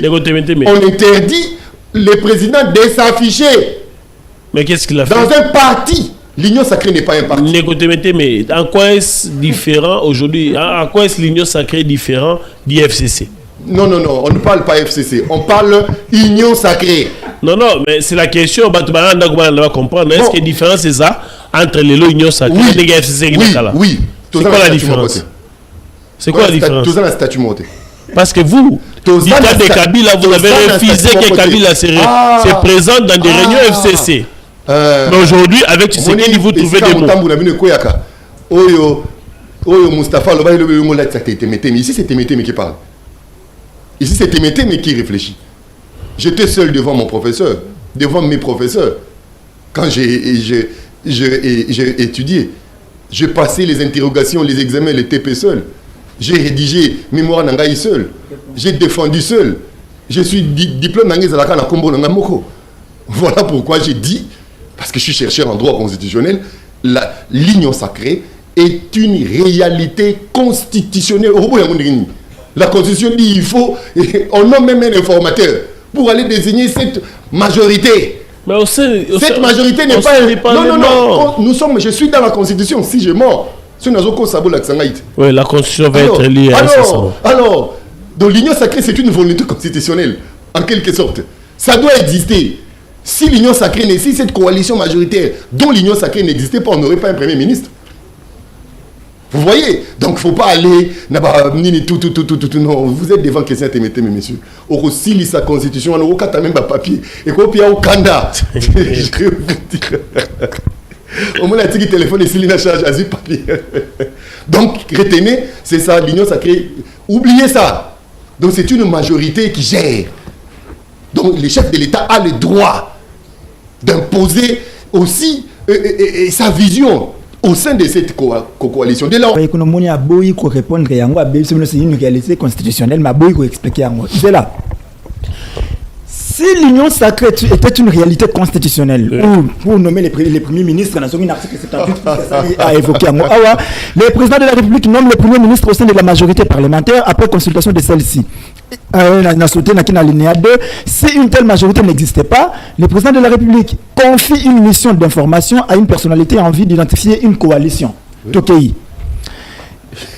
On interdit le président de s'afficher. Mais qu'est-ce qu'il a fait? Dans un parti. L'Union Sacrée n'est pas un parti. Mais en quoi est-ce différent aujourd'hui? En quoi est-ce l'Union Sacrée différent du FCC? Non, on ne parle pas FCC. On parle Union Sacrée. Non, mais c'est la question. On va comprendre. Est-ce qu'il y a une différence c'est ça entre les lois Union Sacrée et les FCC? Oui. C'est quoi la différence? C'est quoi la différence? Tout ça, la statut monté. Parce que vous, du temps de Kabila, vous avez refusé que Kabila se présente dans des réunions FCC. Mais aujourd'hui, avec Tshisekedi, vous trouvez des mots. Mustafa, ici c'est Témété qui parle. Ici c'est Témété qui réfléchit. J'étais seul devant mon professeur, devant mes professeurs. Quand j'ai étudié, j'ai passé les interrogations, les examens, les TP seul. J'ai rédigé mémoire Nangaï seul. J'ai défendu seul. Je suis diplôme Nangaï Zalaka na Kombo Nangamoko. Voilà pourquoi j'ai dit, parce que je suis chercheur en droit constitutionnel, l'Union Sacrée est une réalité constitutionnelle. La Constitution dit il faut, on nomme même un informateur pour aller désigner cette majorité. Mais cette majorité n'est pas... Non. Je suis dans la Constitution. Si je mors, oui, la Constitution va être liée à ça. Alors, donc l'Union Sacrée, c'est une volonté constitutionnelle, en quelque sorte. Ça doit exister. Si l'Union Sacrée, si cette coalition majoritaire dont l'Union Sacrée n'existait pas, on n'aurait pas un Premier ministre. Vous voyez? Donc, il ne faut pas aller... Non, vous êtes devant Christian Témété, mes messieurs. Au si sa constitution, on a même pas papier. Et qu'on peut au Kanda. Je vais vous dire. Au moins, il téléphone et s'il a charge à papier. Donc, retenez, c'est ça, l'Union Sacrée. Oubliez ça. Donc, c'est une majorité qui gère. Donc, le chef de l'État a le droit d'imposer aussi sa vision au sein de cette coalition. Dès là, l'économie a beau répondre à c'est une réalité constitutionnelle, mais beau expliquer. C'est là. Si l'Union Sacrée était une réalité constitutionnelle, pour nommer les premiers ministres, dans un article 78 a évoqué, le président de la République nomme le premier ministre au sein de la majorité parlementaire après consultation de celle-ci. Si une telle majorité n'existait pas, le président de la République confie une mission d'information à une personnalité en vue d'identifier une coalition. Tokei.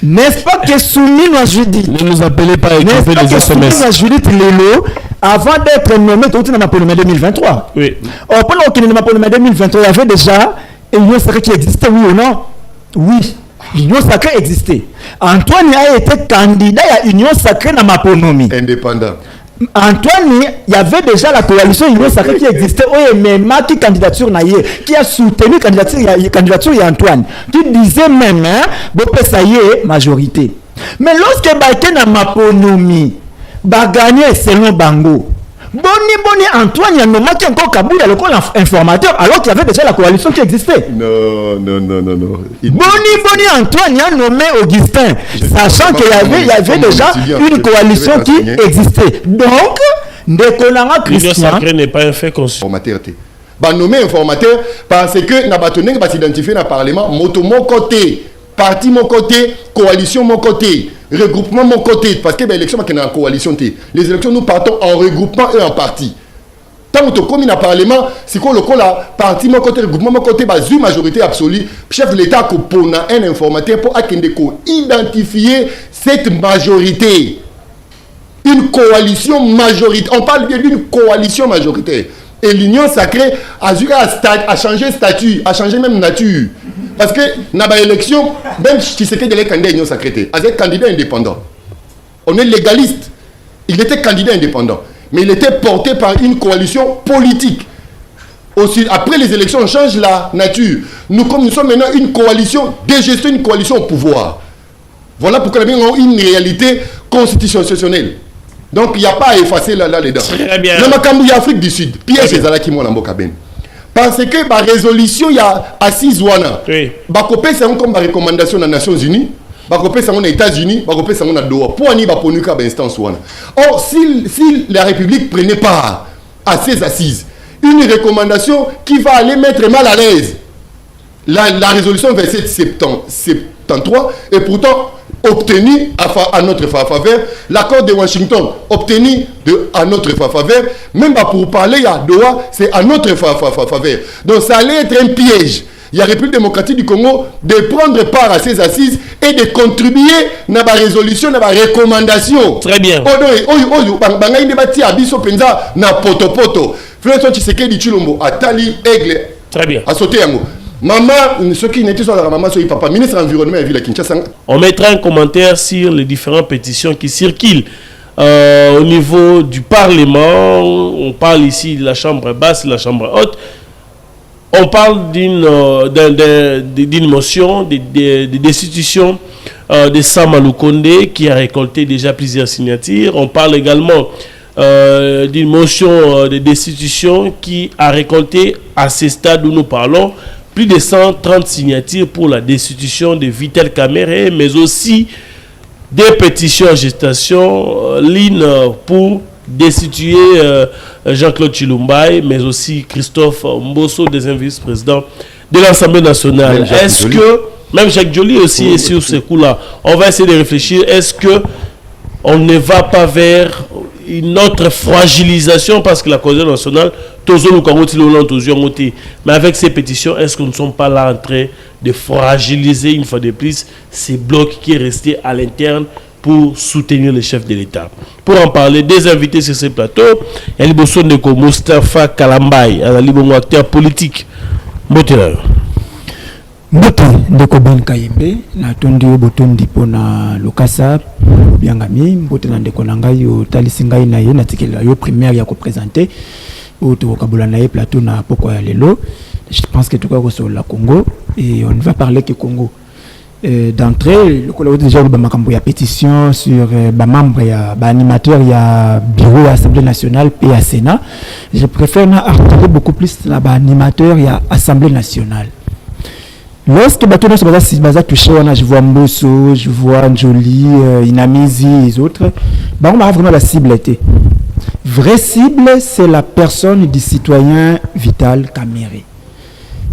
N'est-ce pas que Soumi Judith, ne nous appelez pas à écrire les SMS. Judith Lelo, avant d'être nommé dans le 2023. Oui. Or, pendant qu'il est nommé le 2023, il y avait déjà une Sacrée qui existait, oui ou non? Oui. L'Union Sacrée existait. Antoine a été candidat à l'Union Sacrée dans ma ponomie. Indépendant. Antoine, il y avait déjà la coalition Union Sacrée qui existait. Même qui candidature qui a soutenu la candidature d'Antoine. Qui disait même, ça y est, majorité. Mais lorsque Baïté dans ma ponomie, gagné selon Bango. Boni Antoine, il y a nommé encore Kaboul le informateur alors qu'il y avait déjà la coalition qui existait. Non. Boni Antoine, il y a nommé Augustin, sachant qu'il y avait déjà une coalition qui existait. Donc, l'Union Sacrée n'est pas un fait constitutionnel. Nommé informateur parce que Nabatone va s'identifier dans le Parlement, moto mon côté, parti mon côté, coalition mon côté. Regroupement mon côté, parce que l'élection est en coalition. Les élections, nous partons en regroupement et en parti. Tant que comme dans le Parlement, c'est quoi le parti mon côté, regroupement mon côté, une majorité absolue. Chef de l'État pour un informateur pour identifier cette majorité. Une coalition majoritaire. On parle bien d'une coalition majoritaire. Et l'Union Sacrée a changé statut, a changé même nature. Parce que dans l'élection, même si c'était des candidats Union Sacrée, il était candidat indépendant. On est légaliste. Il était candidat indépendant. Mais il était porté par une coalition politique. Aussi, après les élections, on change la nature. Nous, comme nous sommes maintenant une coalition de gestion, une coalition au pouvoir. Voilà pourquoi nous avons une réalité constitutionnelle. Donc, il n'y a pas à effacer là-dedans. Très bien. Dans ma Afrique du Sud, Pierre César qui m'a l'ambokaben. Parce que la résolution, il y a assise wana. Oui. Bakopé, c'est comme la recommandation des Nations Unies. Bakopé, c'est aux États-Unis. Bakopé, c'est à Doha. Pour n'y pas instance wana. Or, si la République prenait part à ces assises, une recommandation qui va aller mettre mal à l'aise la résolution 2773, et pourtant, obtenu à notre faveur, l'accord de Washington obtenu à notre faveur, même pour parler à Doha, c'est à notre faveur. Donc ça allait être un piège. Il y a la République démocratique du Congo de prendre part à ces assises et de contribuer à la résolution, à la recommandation. Très bien. Très bien. Maman, ce qui n'était pas la maman, c'est papa, ministre de l'Environnement et Ville Kinshasa. On mettra un commentaire sur les différentes pétitions qui circulent au niveau du Parlement. On parle ici de la chambre basse et de la chambre haute. On parle d'une motion de destitution de Sam Alukonde qui a récolté déjà plusieurs signatures. On parle également d'une motion de destitution qui a récolté à ce stade où nous parlons plus de 130 signatures pour la destitution de Vital Kamerhe, mais aussi des pétitions en gestation, l'IN pour destituer Jean-Claude Chilumbaye, mais aussi Christophe Mbosso, deuxième vice-président de l'Assemblée nationale. Est-ce que, même Jacques Joly aussi est sur ce coup-là, on va essayer de réfléchir, est-ce que on ne va pas vers une autre fragilisation parce que la cause nationale, mais avec ces pétitions, est-ce que nous ne sommes pas là en train de fragiliser une fois de plus ces blocs qui est resté à l'interne pour soutenir le chef de l'État? Pour en parler, des invités sur ce plateau, il y a Ndeko Moustapha Kalambay, un acteur politique. Mbote Ndeko Ben Kayembe na tondi botondi pona Lokasa biangami mbote na ndeko nangai yo talisingai na ye na tikela yo primaire ya ko présenter au Kabula na ye plateau na poko ya lelo. Je pense que tout cas sur la Congo et on ne va parler que Congo. D'entrée, le collègue déjà eu makambo ya pétition sur ba membre ya ba animateur ya bureau de l'Assemblée nationale et à Sénat. Je préfère na articuler beaucoup plus la ba animateur ya Assemblée nationale. Lorsque bateau se basa touché, je vois Mbosso, je vois Njoli, Inamizi et les autres, bah on a vraiment la cible était. Vraie cible, c'est la personne du citoyen Vital Kamerhe.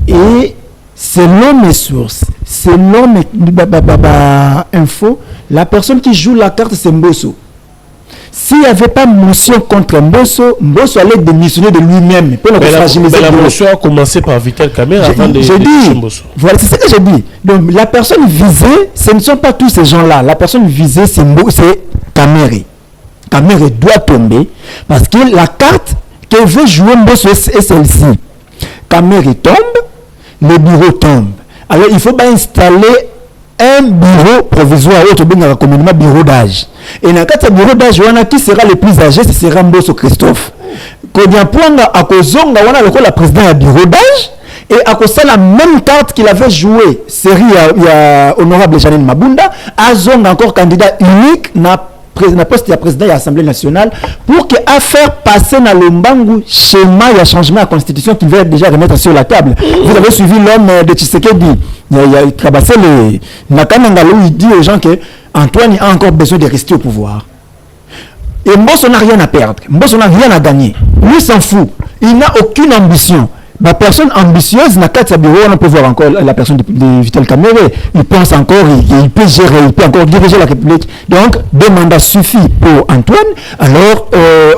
Et selon mes sources, selon mes infos, la personne qui joue la carte, c'est Mbosso. S'il n'y avait pas motion contre Mbosso, Mbosso allait démissionner de lui-même. Mais la motion a commencé par Vital Kamerhe avant de Mbosso. Voilà, c'est ce que j'ai dit. Donc la personne visée, ce ne sont pas tous ces gens-là. La personne visée, c'est Kamerhe. Kamerhe doit tomber parce que la carte que veut jouer Mbosso est celle-ci. Kamerhe tombe, le bureau tombe. Alors il faut pas installer un bureau provisoire, autre communément bureau d'âge. Et dans le bureau d'âge, qui sera le plus âgé, ce sera Mbosso Christophe. Quand il y a à Kozonga, on a le président du bureau d'âge, et à cause de la même carte qu'il avait joué, série il y a honorable Janine Mabunda, Azong encore candidat unique, n'a poste de président de l'Assemblée nationale pour que à faire passer dans le Mbangu schéma il y a changement à la constitution qu'il veut déjà remettre sur la table. Vous avez suivi l'homme de Tshisekedi, il a traversé le Nakanangalo, il dit aux gens que Antoine a encore besoin de rester au pouvoir. Et Mbosso n'a rien à perdre, Mbosso n'a rien à gagner. Lui s'en fout, il n'a aucune ambition. La personne ambitieuse n'a qu'à sa bureau, on peut voir encore la personne de Vital Kamerhe. Il pense encore, il peut gérer, il peut encore diriger la République. Donc, deux mandats suffit pour Antoine. Alors,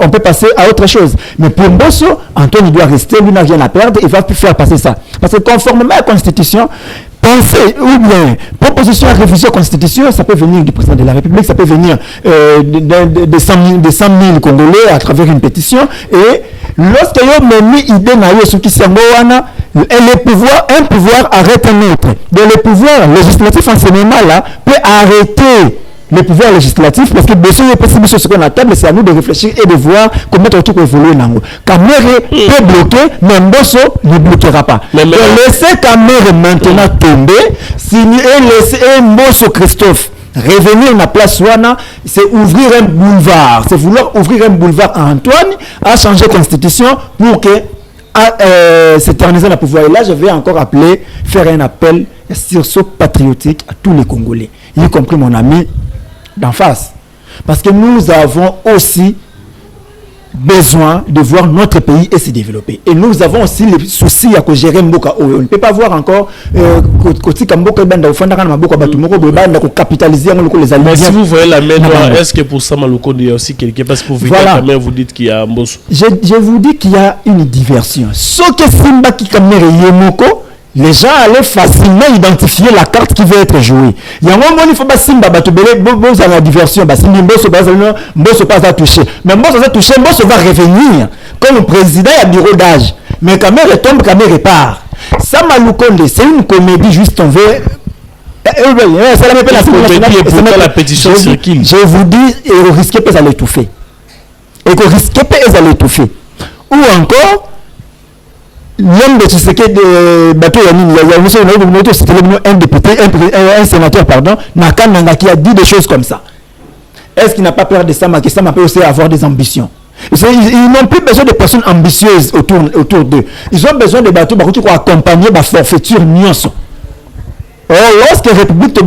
on peut passer à autre chose. Mais pour Mbosso, Antoine il doit rester, lui n'a rien à perdre, il va plus faire passer ça. Parce que conformément à la Constitution, penser ou bien proposition à révision de la Constitution, ça peut venir du président de la République, ça peut venir de 100 000 Congolais à travers une pétition. Et lorsque vous avez mis idée sur qui c'est un pouvoir arrête un autre. Donc le pouvoir législatif en ce moment-là peut arrêter le pouvoir législatif parce que Mbosso est possible sur ce qu'on a table, c'est à nous de réfléchir et de voir comment tout peut évoluer. Kamerhe peut bloquer, mais Mbosso ne bloquera pas. Donc laisser Kamerhe maintenant tomber, et laisser Mbosso Christophe revenir à la place Wana, c'est ouvrir un boulevard, c'est vouloir ouvrir un boulevard à Antoine, à changer la constitution pour que s'éterniser le pouvoir. Et là, je vais encore appeler, faire un appel sursaut patriotique à tous les Congolais, y compris mon ami d'en face. Parce que nous avons aussi besoin de voir notre pays et se développer. Et nous avons aussi les soucis à gérer Mboka. On ne peut pas voir encore capitaliser les aliments. Si vous voyez la main noire, est-ce que pour ça Maluko il y a aussi quelqu'un? Parce que vous voilà. Vous dites qu'il y a un boss. Je vous dis qu'il y a une diversion. Ce que Simba qui kamere Yemoko, les gens allaient facilement identifier la carte qui veut être jouée. Il y a un moment, il faut pas Simba batubele, vous avez la diversion, Simba Mbosso pas à toucher. Mais Mbosso va toucher, Mbosso va revenir comme président à bureau d'âge. Mais Kamere tombe, Kamere part. Ça Malukonde, c'est une comédie juste en veut. La pétition circule. Je vous dis, et vous risquez pas d'aller étouffer. Et vous risquez pas d'aller étouffer. Ou encore, l'homme de Tshisekedi de bateau un député, un sénateur, pardon, Nakana qui a dit des choses comme ça. Est-ce qu'il n'a pas peur de ça, mais que ça peut aussi avoir des ambitions? Ils n'ont plus besoin de personnes ambitieuses autour d'eux. Ils ont besoin de bateaux pour accompagner la forfaiture nuance. Or, lorsque la République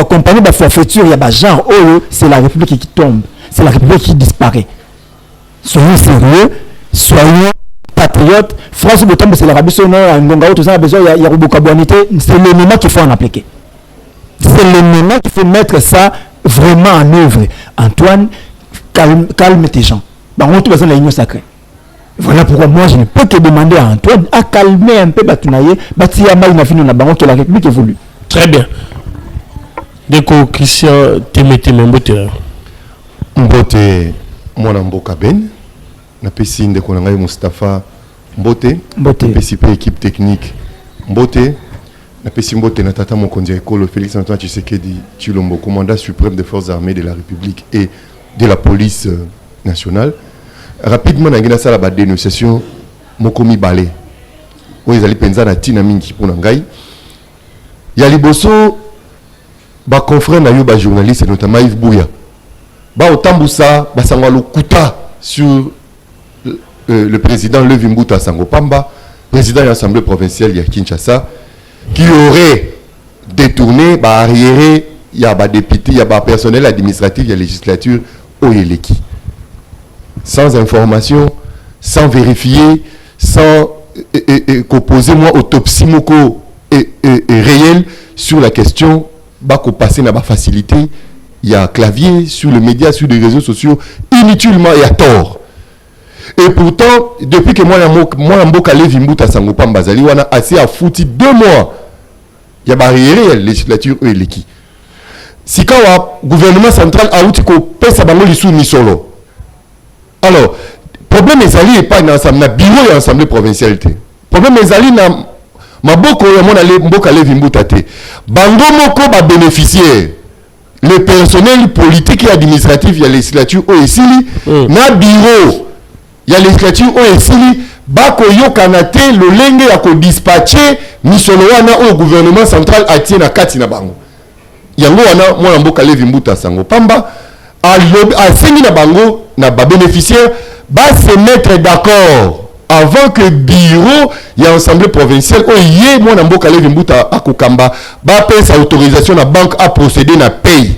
accompagner la forfaiture, il y a genre, c'est la République qui tombe. C'est la République qui disparaît. Soyons sérieux, soyons patriotes. France de tombe, c'est l'Arabie Saoudite, tout ça a besoin, il y a Robocabonité. C'est l'élément qu'il faut en appliquer. C'est l'élément qu'il faut mettre ça vraiment en œuvre. Antoine, calme tes gens. On trouve besoin de l'union sacrée. Voilà pourquoi moi je ne peux que demander à Antoine à calmer un peu Batounaye, que la République évolue. Très bien. Deko Christian Temete Mbote. Mbote, moi Mboka Ben, na pesi ndeko ngai Mustafa Mbote, pesi pe équipe technique Mbote, na pesi Mbote na tata mokonzi ekolo Félix Antoine Tshisekedi Tshilombo, commandant suprême des forces armées de la République et de la police nationale. Rapidement, on a la dénonciation Mokomi Balé. Où ils allaient penser à Tina Minki pour Nangai. Il y a les bosso, bah confrère na yo journaliste notamment Yves Bouya. Bah au Tamboussa, bah sangalo kuta sur le président Levi Mbuta Sangopamba, président de l'Assemblée provinciale de Kinshasa, qui aurait détourné, bah arriéré, il y a bah député, il y a bah personnel administratif, il y a législature au Yeleki. Sans information, sans vérifier, sans poser moi autopsie moko réelle sur la question, bah qu'on passe na ba facilité, il y a clavier sur les médias, sur les réseaux sociaux, inutilement et à tort. Et pourtant, depuis que moi Mboka Levi Mbuta Sangopamba Bazali, on a assez à foutre 2 mois. Il y a barrière la législature et l'équipe. Si quand le gouvernement central a outil ko pesa bango lisu ni solo. Alors, problème est allé pas dans l'ensemble bureau et l'assemblée provinciale. Problème est allé dans maboko ya mona Mboka Levi Mbuta te. Bango moko ba bénéficiaire. Le personnel politique et administratif, il y a législature OSILI, na bureau, il y a législature OSILI, bako yo kanate, le lenge ya ko dispatcher, ni solo wana au gouvernement central atie na kati na bango. Yango wana mwana Mboka Levi Mbuta Sangopamba, a sengi na bango, na ba bénéficiaire, ba se mettre d'accord avant que bureau y a assemblée provinciale oye mwana Mboka Levi Mbuta akokamba ba paye sa autorisation na banque à procéder na paye.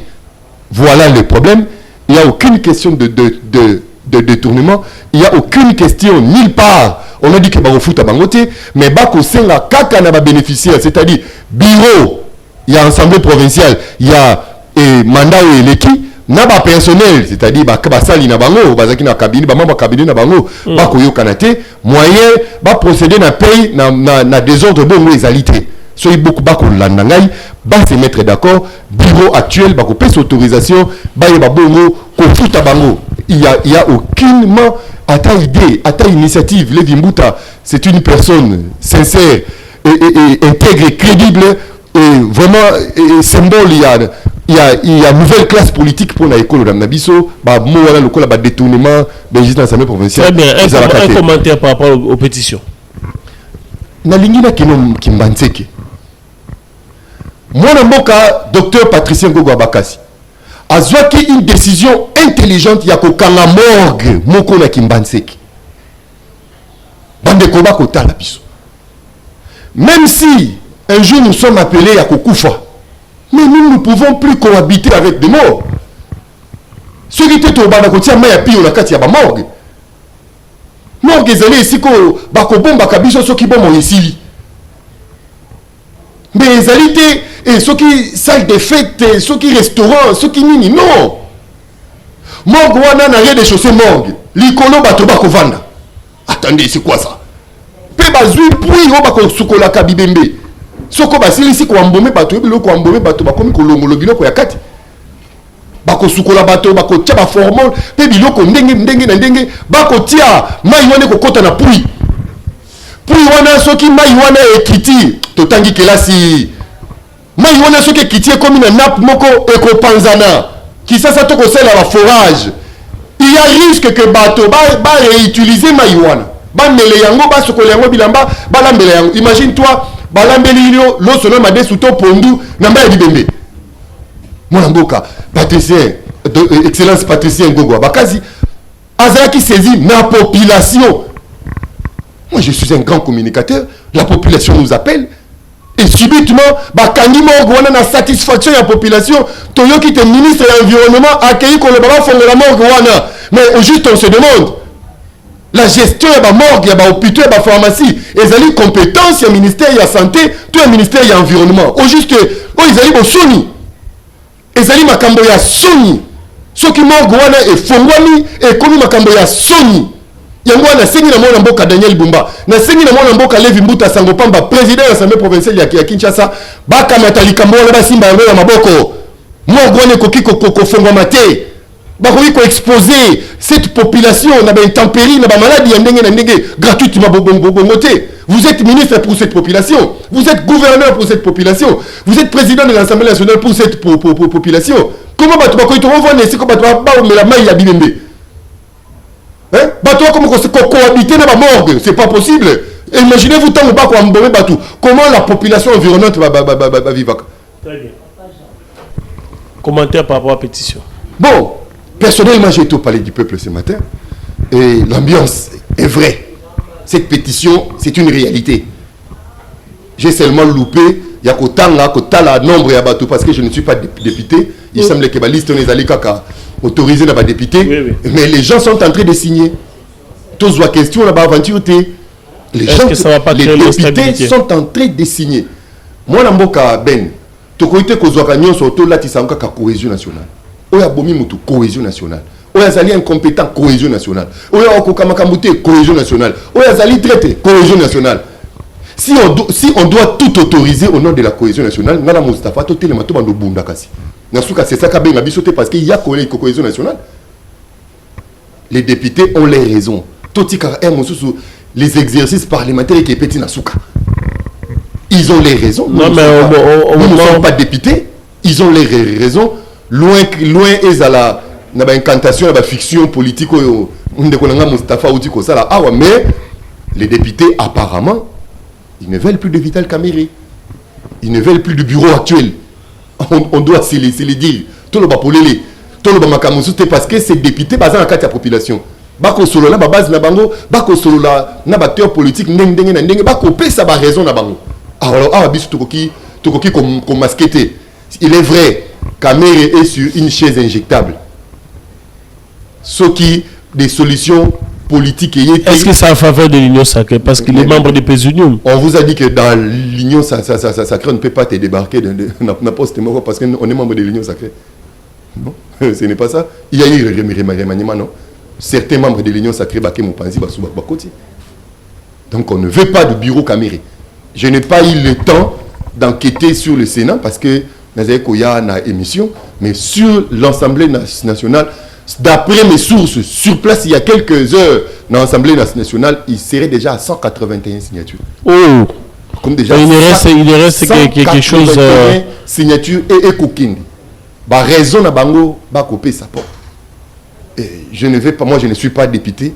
Voilà le problème. Il n'y a aucune question de détournement, il n'y a aucune question nulle part. On a dit que ba fout à bangote, mais ba ko senga kaka na ba bénéficiaire, c'est-à-dire bureau, il y a assemblée provinciale, il y a mandat ou l'équipe. Na ba personnel, c'est-à-dire ba sali na bango, bazaki na cabinet, ba mamba cabinet na bango, ba koyo kanate, moyen ba procéder na paye na désordre bongo égalité. Soyez beaucoup ba ko landangai, ba se mettre d'accord, bureau actuel ba ko pèse autorisation, ba yeba bongo ko futa bango. Il y a aucunement ata idée, ata initiative. Levi Mbuta, c'est une personne sincère et intègre, crédible et vraiment symbole. Il y a une nouvelle classe politique pour l'école de Nabiso, le détournement de l'Assemblée provinciale. Très bien, un commentaire par rapport aux pétitions. Nalingina Kimbanseke. Moi, docteur Patricien Gogo Abakasi, a une décision intelligente, il y a la morgue, Moko na Kimbanseke. Bande Koba Kota Nabiso. Même si un jour nous sommes appelés à Kokoufa, mais nous ne pouvons plus cohabiter avec des morts. Ceux qui étaient au Banakotia, mais il y a pire, on a 4 morgue. morgue ezali esiko bakobomba kabiso soki bomo esili mais ezali te et soki salle de fête soki restaurant soki nini non morgue wana na rien de chaussée morgue likolo bato bakovanda attendez c'est quoi ça pe bazui pui o bakosukola kabibembe soko basilisi ko ambome bato biloko ambome bato bakomi kolongolo biloko ya kati bakosukola bato bakotia ba formol pe biloko ndenge na ndenge bakotia mai wana kokota na pui wana soki mai wana ekiti totangi kelasi mai wana soki ekiti ekomi na nappe moko ekopanzana kisasa tokosala ba forage il y a risque que bato ba réutiliser mai wana ba mele yango ba sokola yango bilamba ba lambela yango imagine toi ba lambeli lo solo madesu to pondu na mba ya libembe mwana mboka patricien excellence patricien Ngogwa bakazi azaki saisi na population. Moi je suis un grand communicateur, la population nous appelle et subitement bakangi morgue wana na satisfaction ya population toyoki te ministre de l'environnement accueilli ko le baba fongola morgue wana mais au juste on se demande la gestion ya ba morgue ya ba hôpital ya ba pharmacie ezali compétence ya ministère ya santé to ya ministère ya environnement au juste o ezali bo soni ezali makambo ya soni soki morgue wana efongwami ekomi makambo ya soni yango wana sengi na mwana mboka Daniel Bumba na sengi na mwana mboka Levi Mbuta Sango Pamba président de l'Assemblée provinciale ya Kinshasa bakamata likambo wana basimba yango ya maboko morgue wana ekoki kofongwama te bakoki ko exposer cette population na ba intempérie na ba maladie ya ndenge na ndenge gratuitement bongo te. Vous êtes ministre pour cette population, vous êtes gouverneur pour cette population, vous êtes président de l'Assemblée nationale pour cette population. Comment bato bakoki to vendre ici comme bato ba la maille ya bibembe? Hein? Bato comme cohabiter na ba morgue, c'est pas possible. Imaginez-vous tant pas quoi mbomé bato. Comment la population environnante va vivre? Très bien. Commentaire par rapport à la pétition. Bon, personnellement, j'ai été au Palais du Peuple ce matin et l'ambiance est vraie. Cette pétition, c'est une réalité. J'ai seulement loupé, il y a kotala nombre ya bateau parce que je ne suis pas député. Il semble que la liste on est allé kaka autorisé là-bas député. Oui. Mais les gens sont en train de signer. Tous la question là-bas aventure. Les gens, les députés sont en train de signer. Moi, Namboka Ben, tokoite kozwaka nyonso to lati sanka ka cohésion nationale. Oya bomi mutu cohésion nationale. Oya zali incompétent cohésion nationale. Oya okokamakamuté cohésion nationale. Oya zali traité cohésion nationale. Si on doit tout autoriser au nom de la cohésion nationale, ngala Mustafa to telema to bando bunda kasi. Nasuka c'est ça ka benga bisoté parce qu'il y a cohésion nationale. Les députés ont les raisons. Totika les exercices parlementaires qui est petit nasuka. Ils ont les raisons. Non, mais nous ne sommes pas députés. Ils ont les raisons. Loin est à la incantation, la fiction politique. Mais les députés, apparemment, ils ne veulent plus de Vital Kamerhe. Ils ne veulent plus de bureau actuel. On doit se les dire. Tout le bapolélé. Tout le bamakamousoute parce que ces députés basent en la population. Bako solo na base na bango, bako solo na acteur politique ndenge na ndenge bako pesa ba raison na bango. Alors biso tokoki comme masqueté. Il est vrai, Kamerhe est sur une chaise injectable. Ce qui des solutions politiques. Est-ce que c'est en faveur de l'Union sacrée parce qu'il est membre des Union? On vous a dit que dans l'Union sacrée on ne peut pas te débarquer d'un poste parce qu'on est membre de l'Union sacrée. Non, ce n'est pas ça. Il y a eu remaniement, non? Certains membres de l'Union sacrée baké Mopanzi Bakoti. Donc on ne veut pas de bureau Kamerhe. Je n'ai pas eu le temps d'enquêter sur le Sénat parce que il y a une émission, mais sur l'Assemblée nationale, d'après mes sources, sur place, il y a quelques heures, dans l'Assemblée nationale, il serait déjà à 181 signatures. Oh! Comme déjà il reste quelque chose. Signatures et Kokindi. Bah raison na bango, bah couper sa porte. Je ne vais pas, moi je ne suis pas député,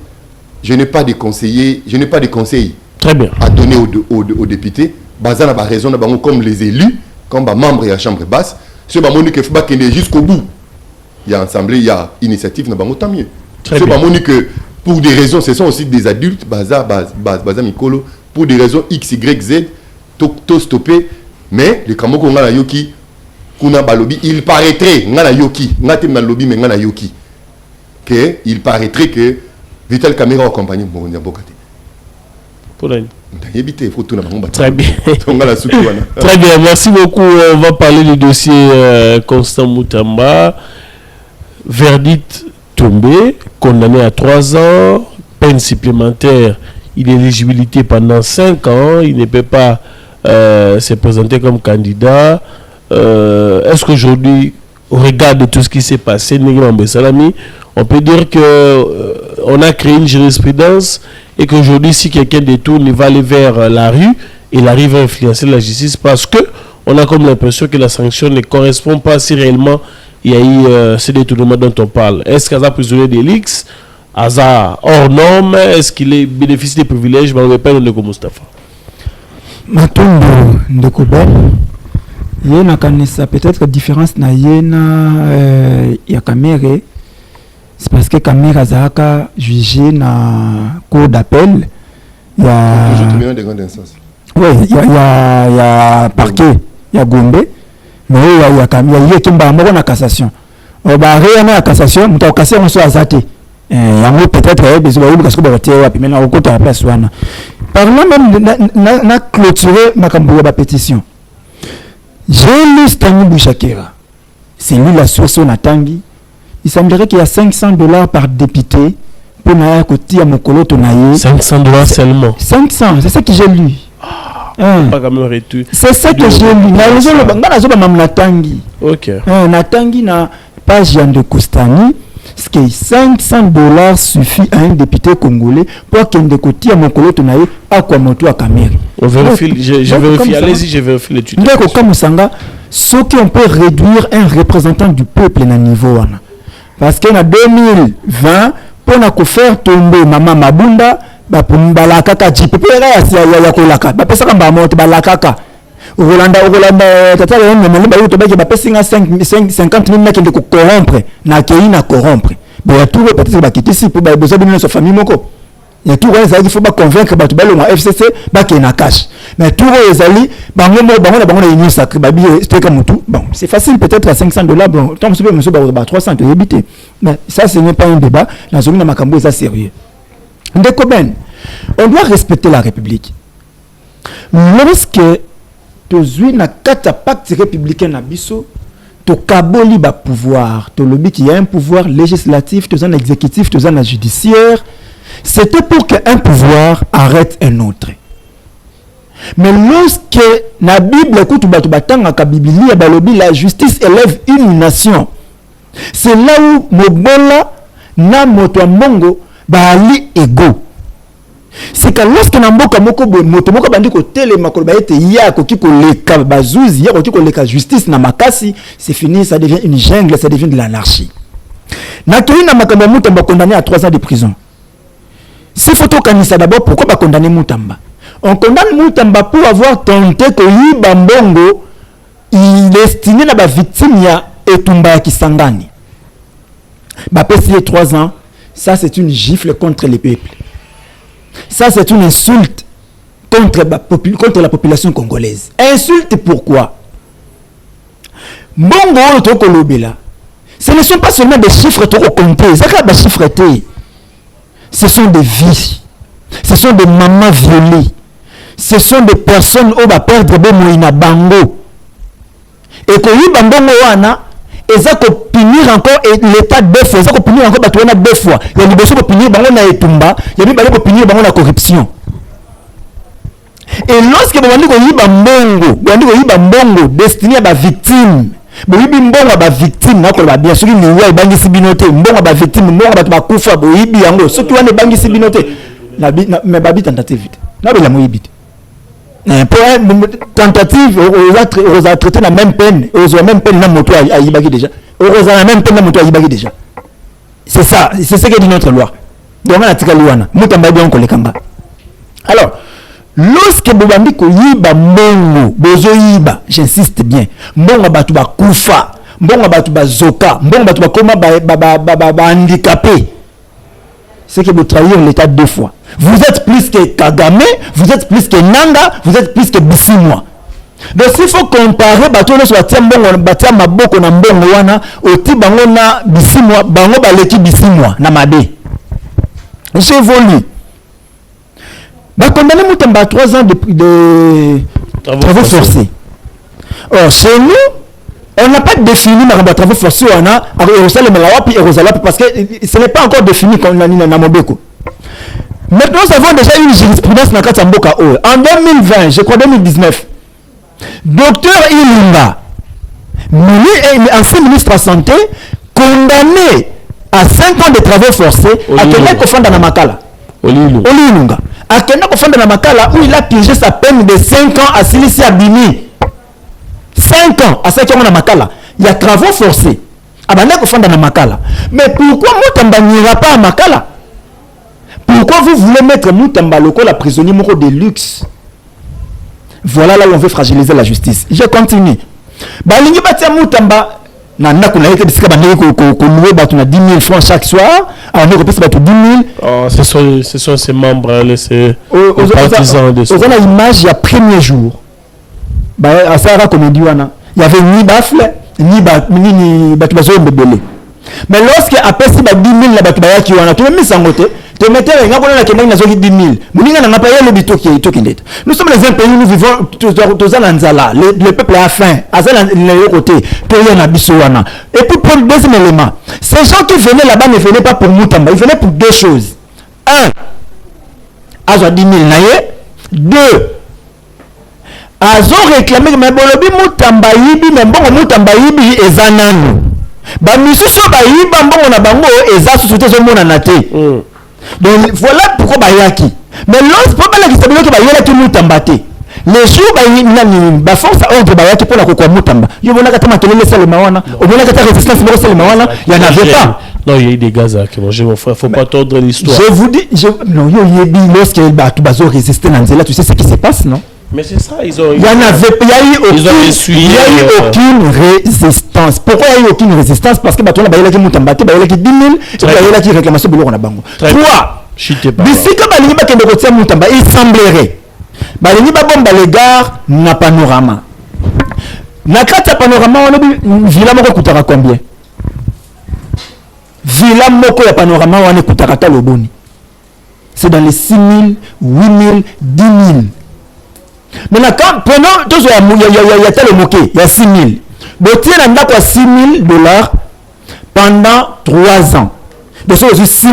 je n'ai pas de conseiller, je n'ai pas de conseils. Très bien. À donner aux députés. Bazan a raison comme les élus, comme les membres de la chambre basse. Ce qui faut qu'il jusqu'au bout. Il y a assemblée, il y a initiative, tant mieux. Ce que pour des raisons, ce sont aussi des adultes, Baza Mikolo, pour des raisons X, Y, Z, tout stoppé. Mais le Kamoko Ngana Yoki, Kuna Balobi, il paraîtrait, Ngana Yoki, Ngana Lobby, mais Ngana Yoki, il paraîtrait que Vital Caméra accompagné Monia Bokate. Pour la Très bien. Très bien, merci beaucoup. On va parler du dossier Constant Moutamba. Verdict tombé, condamné à 3 ans, peine supplémentaire, inéligibilité pendant 5 ans, il ne peut pas se présenter comme candidat. Est-ce qu'aujourd'hui, au regard de tout ce qui s'est passé, on peut dire qu'on a créé une jurisprudence et qu'aujourd'hui, si quelqu'un détourne, il va aller vers la rue et la rue va influencer la justice parce qu'on a comme l'impression que la sanction ne correspond pas si réellement il y a eu ces détournements dont on parle. Est-ce qu'Aza prisonnier d'Elix, Aza hors norme, est-ce qu'il bénéficie des privilèges? Mais on ne pas le Ndeko Moustapha. Matombo Ndeko Ben, il y a peut-être une différence na ya caméra. C'est parce que caméra Zaka jugé na cour d'appel. Il y a tribunal de grande instance. Oui, il y a parquet, il y a Gombe. Mais il y a qui m'a na cassation. On va rien na cassation, on t'a cassé on soit azaté. Il y a peut-être besoin de parce que on va puis maintenant on compte à la place wana. Parlant même na clôturer ma pétition. J'ai lu Stani Bouchakera. C'est lui la source na Tangi. Il semblerait qu'il y a $500 par député pour na côté à Mokolo tonaye. $500 seulement. 500, c'est ça que j'ai lu. C'est ça que j'ai lu. Na Tangi. OK. Na Tangi na page de Kostani. Ce qui $500 suffit à un député congolais pour qu'il ne côté à Mokolo tonaye à quoi moto à Cameroun. On vérifie, je vérifie. Allez-y, je vérifie l'étude. Donc comme Sanga, ce qu'on peut réduire un représentant du peuple à niveau wana. Parce qu'en 2020, pour nous faire tomber Maman Mabunda, pour nous la kaka jipe, pour ya kolaka, ba pesa kamba monte ba la kaka. Rolanda tata le même ba yoto ba ke ba pesa 50 000 na ki ko corrompre, na ki na corrompre. Bon ya tout peut-être ba quitter ici pour ba besoin de sa famille moko. Il y a tout ça il faut pas convaincre ba to ba le FCC ba ki na cash. Mais tout ezali bango na union sacré ba bi c'était comme tout. Bon, c'est facile peut-être à $500 bon, tant monsieur ba 300 to habiter. Mais ça ce n'est pas un débat, la zone na makambo ça sérieux. Ndeko Ben, on doit respecter la République. Lorsque tozui na kata pacte républicain na biso, to kaboli ba pouvoir, to lobby qu'il y a un pouvoir législatif, to un exécutif, to un judiciaire, c'était pour qu'un pouvoir arrête un autre. Mais lorsque la Bible écoute la justice élève une nation, c'est là où Mobola na moto mongo bali ego. C'est que lorsque na mboka moko moto moko bandi ko telema ko ba ete ya ko kiko leka bazuzi ya ko kiko leka justice na makasi, c'est fini, ça devient une jungle, ça devient de l'anarchie. Na toina makambo Moutamba condamné à 3 ans de prison. Si faut kanisa d'abord pourquoi pas condamner Moutamba? On condamne Moutamba pour avoir tenté que yiba mbongo il destiné na ba victime ya etumba ya Kisangani. Ba pesi 3 ans, ça c'est une gifle contre les peuples. Ça c'est une insulte contre la population congolaise. Insulte pourquoi? Mbongo to kolobela. Ce ne sont pas seulement des chiffres trop comptés, ce sont des vies, ce sont des mamans violées, ce sont des personnes qui vont perdre des moyens bango. Et que y bango wana, ils vont punir encore l'état deux fois, ils vont punir encore batouana 2 fois. Il y a des personnes qui punir bango na etumba, il y a des personnes qui punir bango na corruption. Et lorsque vous avez un mbongo destiné à la victime, boyibi mbongo ba victime na ko ba bien soki ni wa bangi sibinote mbongo ba victime mbongo ba bakufa boyibi yango soki wane bangi sibinote na mais ba tentative vite na be la moyibi pour tentative aux a traité la même peine aux même peine na moto a yibaki déjà aux la même peine na moto a yibaki déjà. C'est ça, c'est ce que dit notre loi. Donc on a tikali wana Moutamba bien ko lekanga. Alors lorsque bobandi ko yiba mbongo bozo yiba, j'insiste bien, mbongo batu ba kufa, mbongo batu ba zoka, mbongo batu ba koma ba handicapé, c'est que vous trahissez l'état 2 fois. Vous êtes plus que Kagame, vous êtes plus que Nanga, vous êtes plus que Bissimwa. Donc s'il faut comparer batu no soit mbongo batia maboko na mbongo wana oti bango na Bissimwa, bango ba leki Bissimwa na mabe. j'évolue. Condamné Moutamba à 3 ans de travaux forcés. Or, chez nous, on n'a pas défini les travaux forcés parce que ce n'est pas encore défini comme on a Mobeko. Maintenant, nous avons déjà une jurisprudence en 2020, je crois 2019. Docteur Ilunga, ancien ministre de la Santé, condamné à 5 ans de travaux forcés à Kenya Kofanda Namakala. Olilunga. À Kenya Kofanda Namakala, où il a pigé sa peine de 5 ans à Silici Abini. 5 ans à 5 ans à Namakala. Il y a travaux forcés. Abana Kofanda Namakala. Mais pourquoi Moutamba n'ira pas à Makala? Pourquoi vous voulez mettre Moutamba Loko, la prisonnier moko de luxe? Voilà là où on veut fragiliser la justice. Je continue. Balingi batia Moutamba na kuna été disika bandé ko louer batuna 10 000 francs chaque soir. Alors on peut se battre 10 000. Ce sont ces membres les partisans de ça. On a l'image il y a premier jour. Bah à Sarah comédie wana. Il y avait ni bafle ni batu bazo mbebele. Mais lorsque après si ba 10 000 la batu bayaki wana tu même sangote. Nous sommes les un pays où nous vivons tous en Anzala. Le peuple a faim. Et puis pour le deuxième élément, ces gens qui venaient là-bas ne venaient pas pour Moutamba. Ils venaient pour deux choses. Un, Azo 10 000 naïe. Deux, Azo réclamé que Mabolobi Moutamba Yibi, mais bon Moutamba Yibi et Zanano. Ba misusu ba yiba mbongo na bango eza société zo mona naté. Donc voilà pourquoi Bayaki. Mais l'autre problème qui s'appelle que Bayaki Moutambate. Les jours ba force à ordre Bayaki pour la Koko Moutamba. Yo bona kata makelele Salemawana, au bona kata résistance pour Salemawana, il y en avait pas. Non, il y a eu des gaz à qui manger mon frère, faut pas tordre l'histoire. Je vous dis non, yo yebi lorsque tout bazo résister dans là, tu sais ce qui se passe, non? Mais c'est ça, ils ont il y a eu aucune résistance. Pourquoi il n'y a eu aucune résistance? Parce que Batola Bayela qui Moutambate, Bayela qui 10 000, Bayela qui réclamation de l'euro na bango. 3. D'ici que Balingi Bakende Kotia Moutamba, il semblerait. Balingi Babomba les gares na panorama. Na kata panorama, on a villa moko kutara combien? Villa moko ya panorama, on a kutara taloboni. C'est dans les 6 000, 8 000, 10 000. Maintenant, quand prenons tout ça, il y a tel moqué, il y a 6 000. Botier n'a pas 6 000 $ pendant 3 ans. Donc, c'est 6 000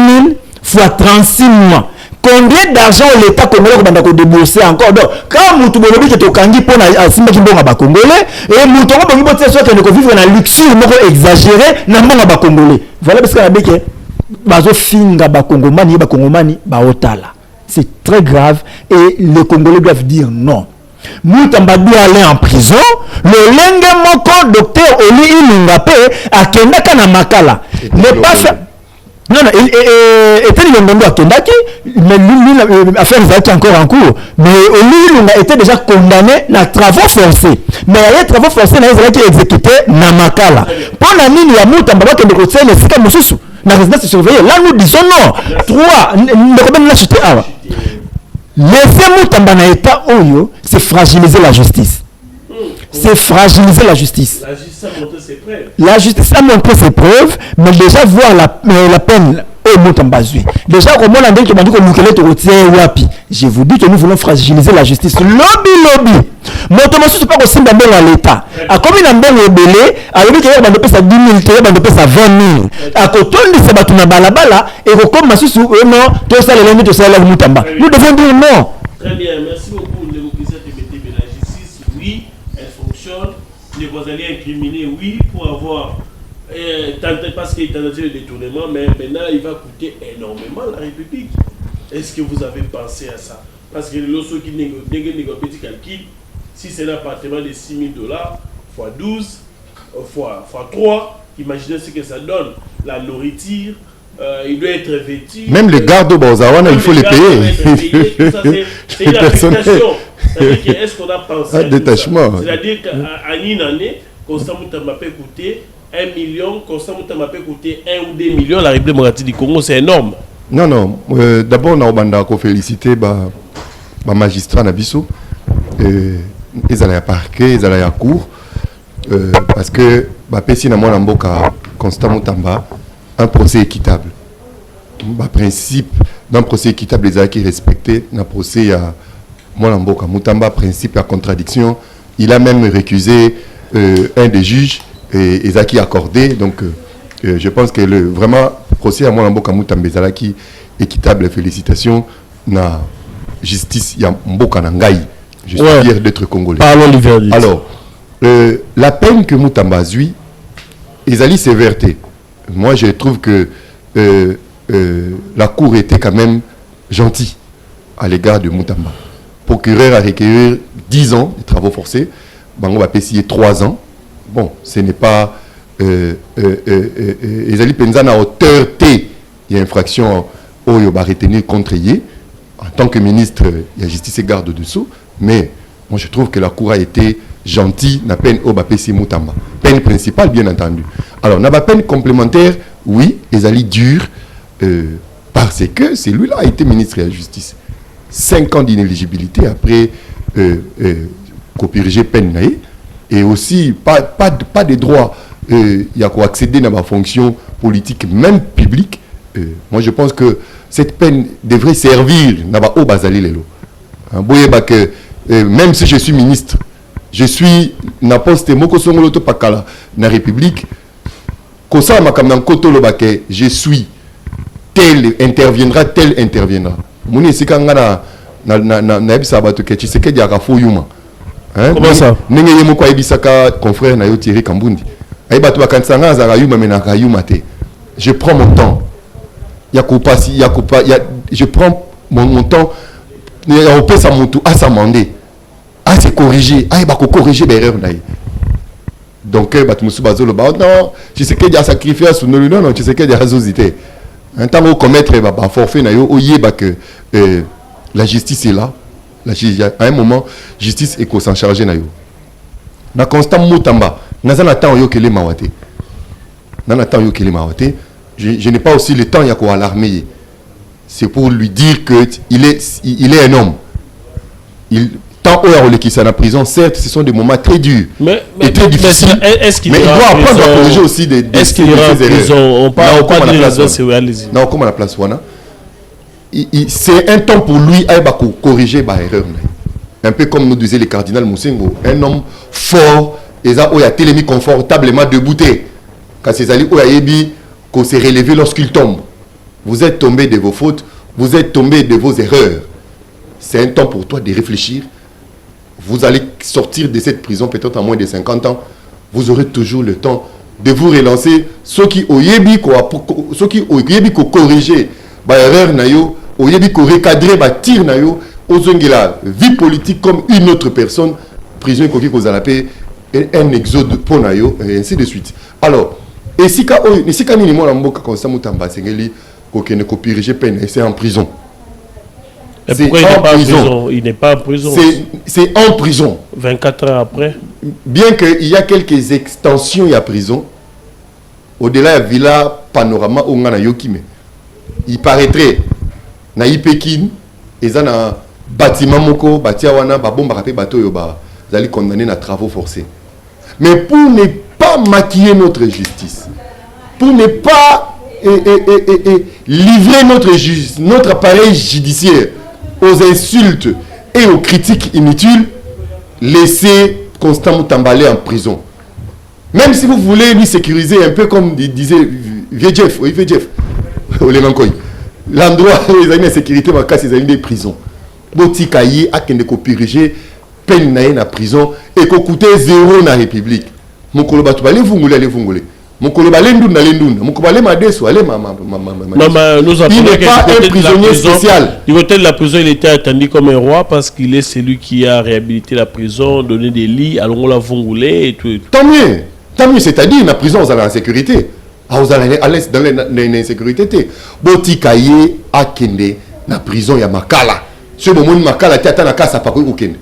fois 36 mois. Combien d'argent l'État congolais va débourser encore? Donc, quand Moutoubonobi est au Kangi pour Simba Kimbonga Congolais, et Moutoubonobi est soit qu'il vivre dans la luxure exagérée, n'a pas Congolais. Voilà parce qu'on a dit que Bazo Finga Bakongomani, Bakongomani, Baotala. C'est très grave et les Congolais doivent dire non. Moutamba doit aller en prison. Le lengue moko docteur Oli Ilungape a Kendaka na Makala. Ne pas faire. Non, il était le à Kendaki, mais lui, l'affaire est encore en cours. Mais Oli Ilunga était déjà condamné à travaux forcés. Mais il y a des travaux forcés qui sont exécutés na Makala. Pour la ligne, il y a Moutamba qui est de les Sika Moussousou. La résidence est surveillée. Là, nous disons non. 3. Laisser Moutamba na état Oyo, c'est fragiliser la justice. C'est fragiliser la justice. La justice a montré ses preuves. La justice a montré ses preuves, mais déjà voir la peine au Moutamba Zui. Déjà, comme on a dit que je vous dis que nous voulons fragiliser la justice. Lobby. Motomosu, c'est pas aussi d'un bon à l'État. À combien d'un bon au belé, à l'objet qu'il y a un peu ça 10 000, un peu ça 20 000. À côté de ce bateau na balabala, et comme Massou, non, tout ça, les tout ça, Moutamba. Nous devons dire non. Très bien, merci beaucoup. La justice, oui, elle fonctionne. Les voisins incriminés, oui, pour avoir parce qu'il y a tenté de détournement, mais maintenant il va coûter énormément la République. Est-ce que vous avez pensé à ça? Parce que lorsque qui négocie calcul, si c'est un appartement de 6 000 $, fois 12, fois 3, imaginez ce que ça donne. La nourriture, il doit être vêtu. Même les gardes au Bazawana, il faut les payer. C'est une application. C'est-à-dire est-ce qu'on a pensé à détachement. C'est-à-dire qu'à une année, Constant Moutamba peut coûter 1 million, Constant Moutamba peut coûter 1 ou 2 millions. La République démocratique du Congo, c'est énorme. Non. D'abord, on a félicité les magistrats Nabiso. Ils allaient à parquet, ils allaient à cour. Parce que Pessi n'a pas Constant Moutamba un procès équitable. Principe dans le procès équitable les acquis respectés, dans le procès à Molamboka Mutamba, principe à contradiction, il a même récusé un des juges et les acquis accordés. Donc, je pense que vraiment, le procès à Molamboka Mutamba, les acquis équitable, félicitations, na justice, il y a Mboka Nangaï. Je suis fier d'être congolais. Parlons du verdict. Alors, la peine que Mutamba a eue, ils allaient sévérité. Moi, je trouve que la cour était quand même gentille à l'égard de Mutamba. Procureur a recueilli 10 ans de travaux forcés. Bango va payer 3 ans. Bon, ce n'est pas... ils allaient penser à hauteur T. Il y a infraction où il va retenir contre lui. En tant que ministre, il y a justice et garde dessous. Mais moi, je trouve que la cour a été gentille. La peine au Bapessi Mutamba. Peine principale, bien entendu. Alors, la peine complémentaire, oui, ils allaient dur parce que celui-là a été ministre de la Justice. 5 ans d'inéligibilité après copiriger peine naïe. Et aussi, pas de droit. Il y a quoi accéder à ma fonction politique, même publique. Moi, je pense que cette peine devrait servir au Bazali Lelo. Même si je suis ministre, je suis na poste moko songolo pakala na République. Kosa makamna koto lobake, je suis tel interviendra. Moni sikanga na ebisa bato ke Tshisekedi akafo yuma. Comment ça? Nenge yemo kwa ebisaka confrère na yo Thierry Kambundi. Ay bato bakansanga za yuma mena ka yuma te. Je prends mon temps. Je prends mon temps. On peut s'amender, à se corriger, à corriger les erreurs. Donc, non, tu sais qu'il y a sacrifice, non, tu sais qu'il y a zozité. Un temps où commettre un forfait, la justice est là. À un moment, justice est s'en charger. Na constant Mutamba, je n'ai pas aussi le temps à l'alarmer. C'est pour lui dire qu'il est un homme. Tant qu'il est en prison, certes, ce sont des moments très durs et très difficiles. Mais il doit apprendre à corriger aussi des erreurs. Est-ce qu'il ira en prison? On parle pas de la place. Non, comment la place c'est un temps pour lui à corriger les erreurs. Un peu comme nous disait le cardinal Moussengo, un homme fort, et il a télémis confortablement debouté. Quand c'est allé où il qu'on s'est relevé lorsqu'il tombe. Vous êtes tombé de vos fautes, vous êtes tombé de vos erreurs. C'est un temps pour toi de réfléchir. Vous allez sortir de cette prison peut-être en moins de 50 ans. Vous aurez toujours le temps de vous relancer. Ceux qui ont corrigé les erreurs, qui ont recadré les tirs, la vie politique comme une autre personne, prison qui vous a un exode pour nayo et ainsi de suite. Alors, et si minimum la mboka comme ça Mutamba sengeli kokene kopiriger peine et c'est en prison. Et pourquoi il n'est pas en prison? Il n'est pas en prison. C'est en prison. 24 ans après. Bien qu'il y a quelques extensions il y a prison. Au-delà de la villa panorama ongana yokime. Il paraîtrait na Ipekin et ça na bâtiment moko batiawana ba bomba rapé bateau yoba allez condamner na travaux forcés. Mais pour ne pas maquiller notre justice, pour ne pas livrer notre appareil judiciaire aux insultes et aux critiques inutiles, laissez Constant Mutamba en prison. Même si vous voulez lui sécuriser un peu comme disait Vieux-Jeff, l'endroit où les amis de sécurité vont casser les amis des prisons. Botikaye a qu'un copiriger peine na na prison et qu'on coûtait 0 na République. Mon koloba tu allez vungole. Mon koloba lenduna. Mon koloba madeso allez il n'est pas un prisonnier spécial. Du côté de la prison, il était attendu comme un roi parce qu'il est celui qui a réhabilité la prison, donné des lits, allons la vungole et tout. Tant mieux, c'est-à-dire la prison vous allez en sécurité. Vous allez à l'aise dans l'insécurité. Botikaye a kende na prison ya makala. Ce moment makala ti atana kasa pa ko kende.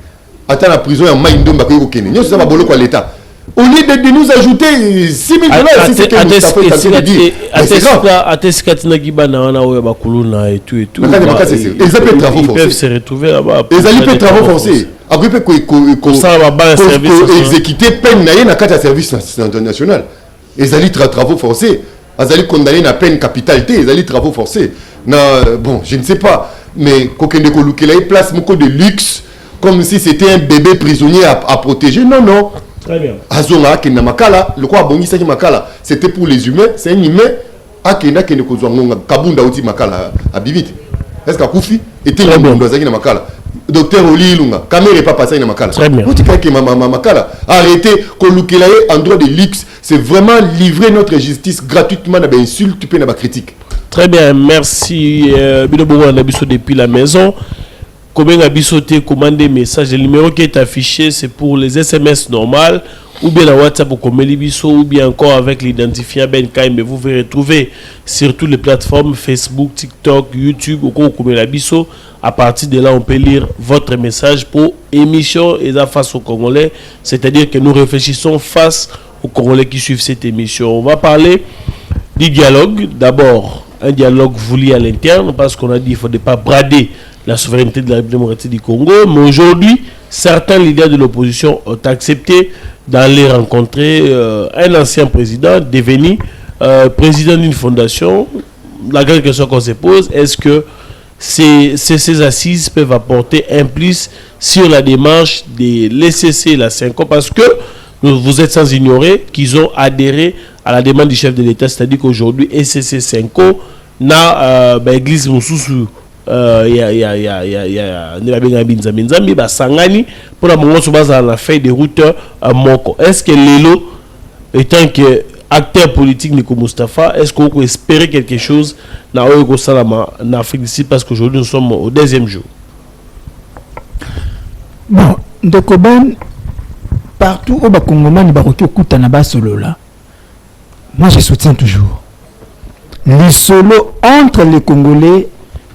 Attends la prison ya Maïndo Mbako Kene. Nous sommes à quoi l'État. Au lieu de nous ajouter 6 000 $, si c'est que nous avons dit. Ils peuvent se retrouver là-bas. Ils travaux forcés. Après, exécuter peine na service national. Ils allaient travaux forcés. Azali condamné na peine capitale, Azali travaux forcés. Bon, je ne sais pas, mais kokende ko lukela place moko de luxe comme si c'était un bébé prisonnier à protéger. Non. Très bien. Azonga kena makala, le quoi bongisa ki makala, c'était pour les humains, c'est un humain akenda kende ko zwangonga kabunda uti makala abibiti. Est-ce qu'à Koufi était un monde dans makala? Docteur Oli Lunga, caméra pas passé dans makala. Très bien. Makala. Arrêtez kolukela en droit de luxe, c'est vraiment livrer notre justice gratuitement na ba insulte, tu peux na ba critique. Très bien, merci. Bilobo Nabiso depuis la maison. Combien Nabiso te commande message? Le numéro qui est affiché, c'est pour les SMS normales, ou bien la WhatsApp ou comme Libiso, ou bien encore avec l'identifiant Benkai. Mais vous pouvez retrouver sur toutes les plateformes Facebook, TikTok, YouTube, ou comme Libiso. À partir de là, on peut lire votre message pour émission et la face aux Congolais. C'est-à-dire que nous réfléchissons face aux Congolais qui suivent cette émission. On va parler du dialogue. D'abord, un dialogue voulu à l'interne, parce qu'on a dit qu'il ne faudrait pas brader la souveraineté de la République démocratique du Congo. Mais aujourd'hui, certains leaders de l'opposition ont accepté d'aller rencontrer un ancien président, devenu président d'une fondation. La grande question qu'on se pose, est-ce que ces assises peuvent apporter un plus sur la démarche de l'ECC, la 5 ans, parce que vous êtes sans ignorer qu'ils ont adhéré à la demande du chef de l'État, c'est-à-dire qu'aujourd'hui, ECC 5 na église Moussoussou sangani pour la moment sur la feuille de route moko. Est-ce que Lelo, étant que acteur politique Nico Mustafa, est-ce qu'on peut espérer quelque chose dans l'Afrique d'ici, parce qu'aujourd'hui nous sommes au 2e jour? Bon, de Koban, partout où Bakongomani Baroki Kutana Basolo là, moi je soutiens toujours les solos entre les Congolais.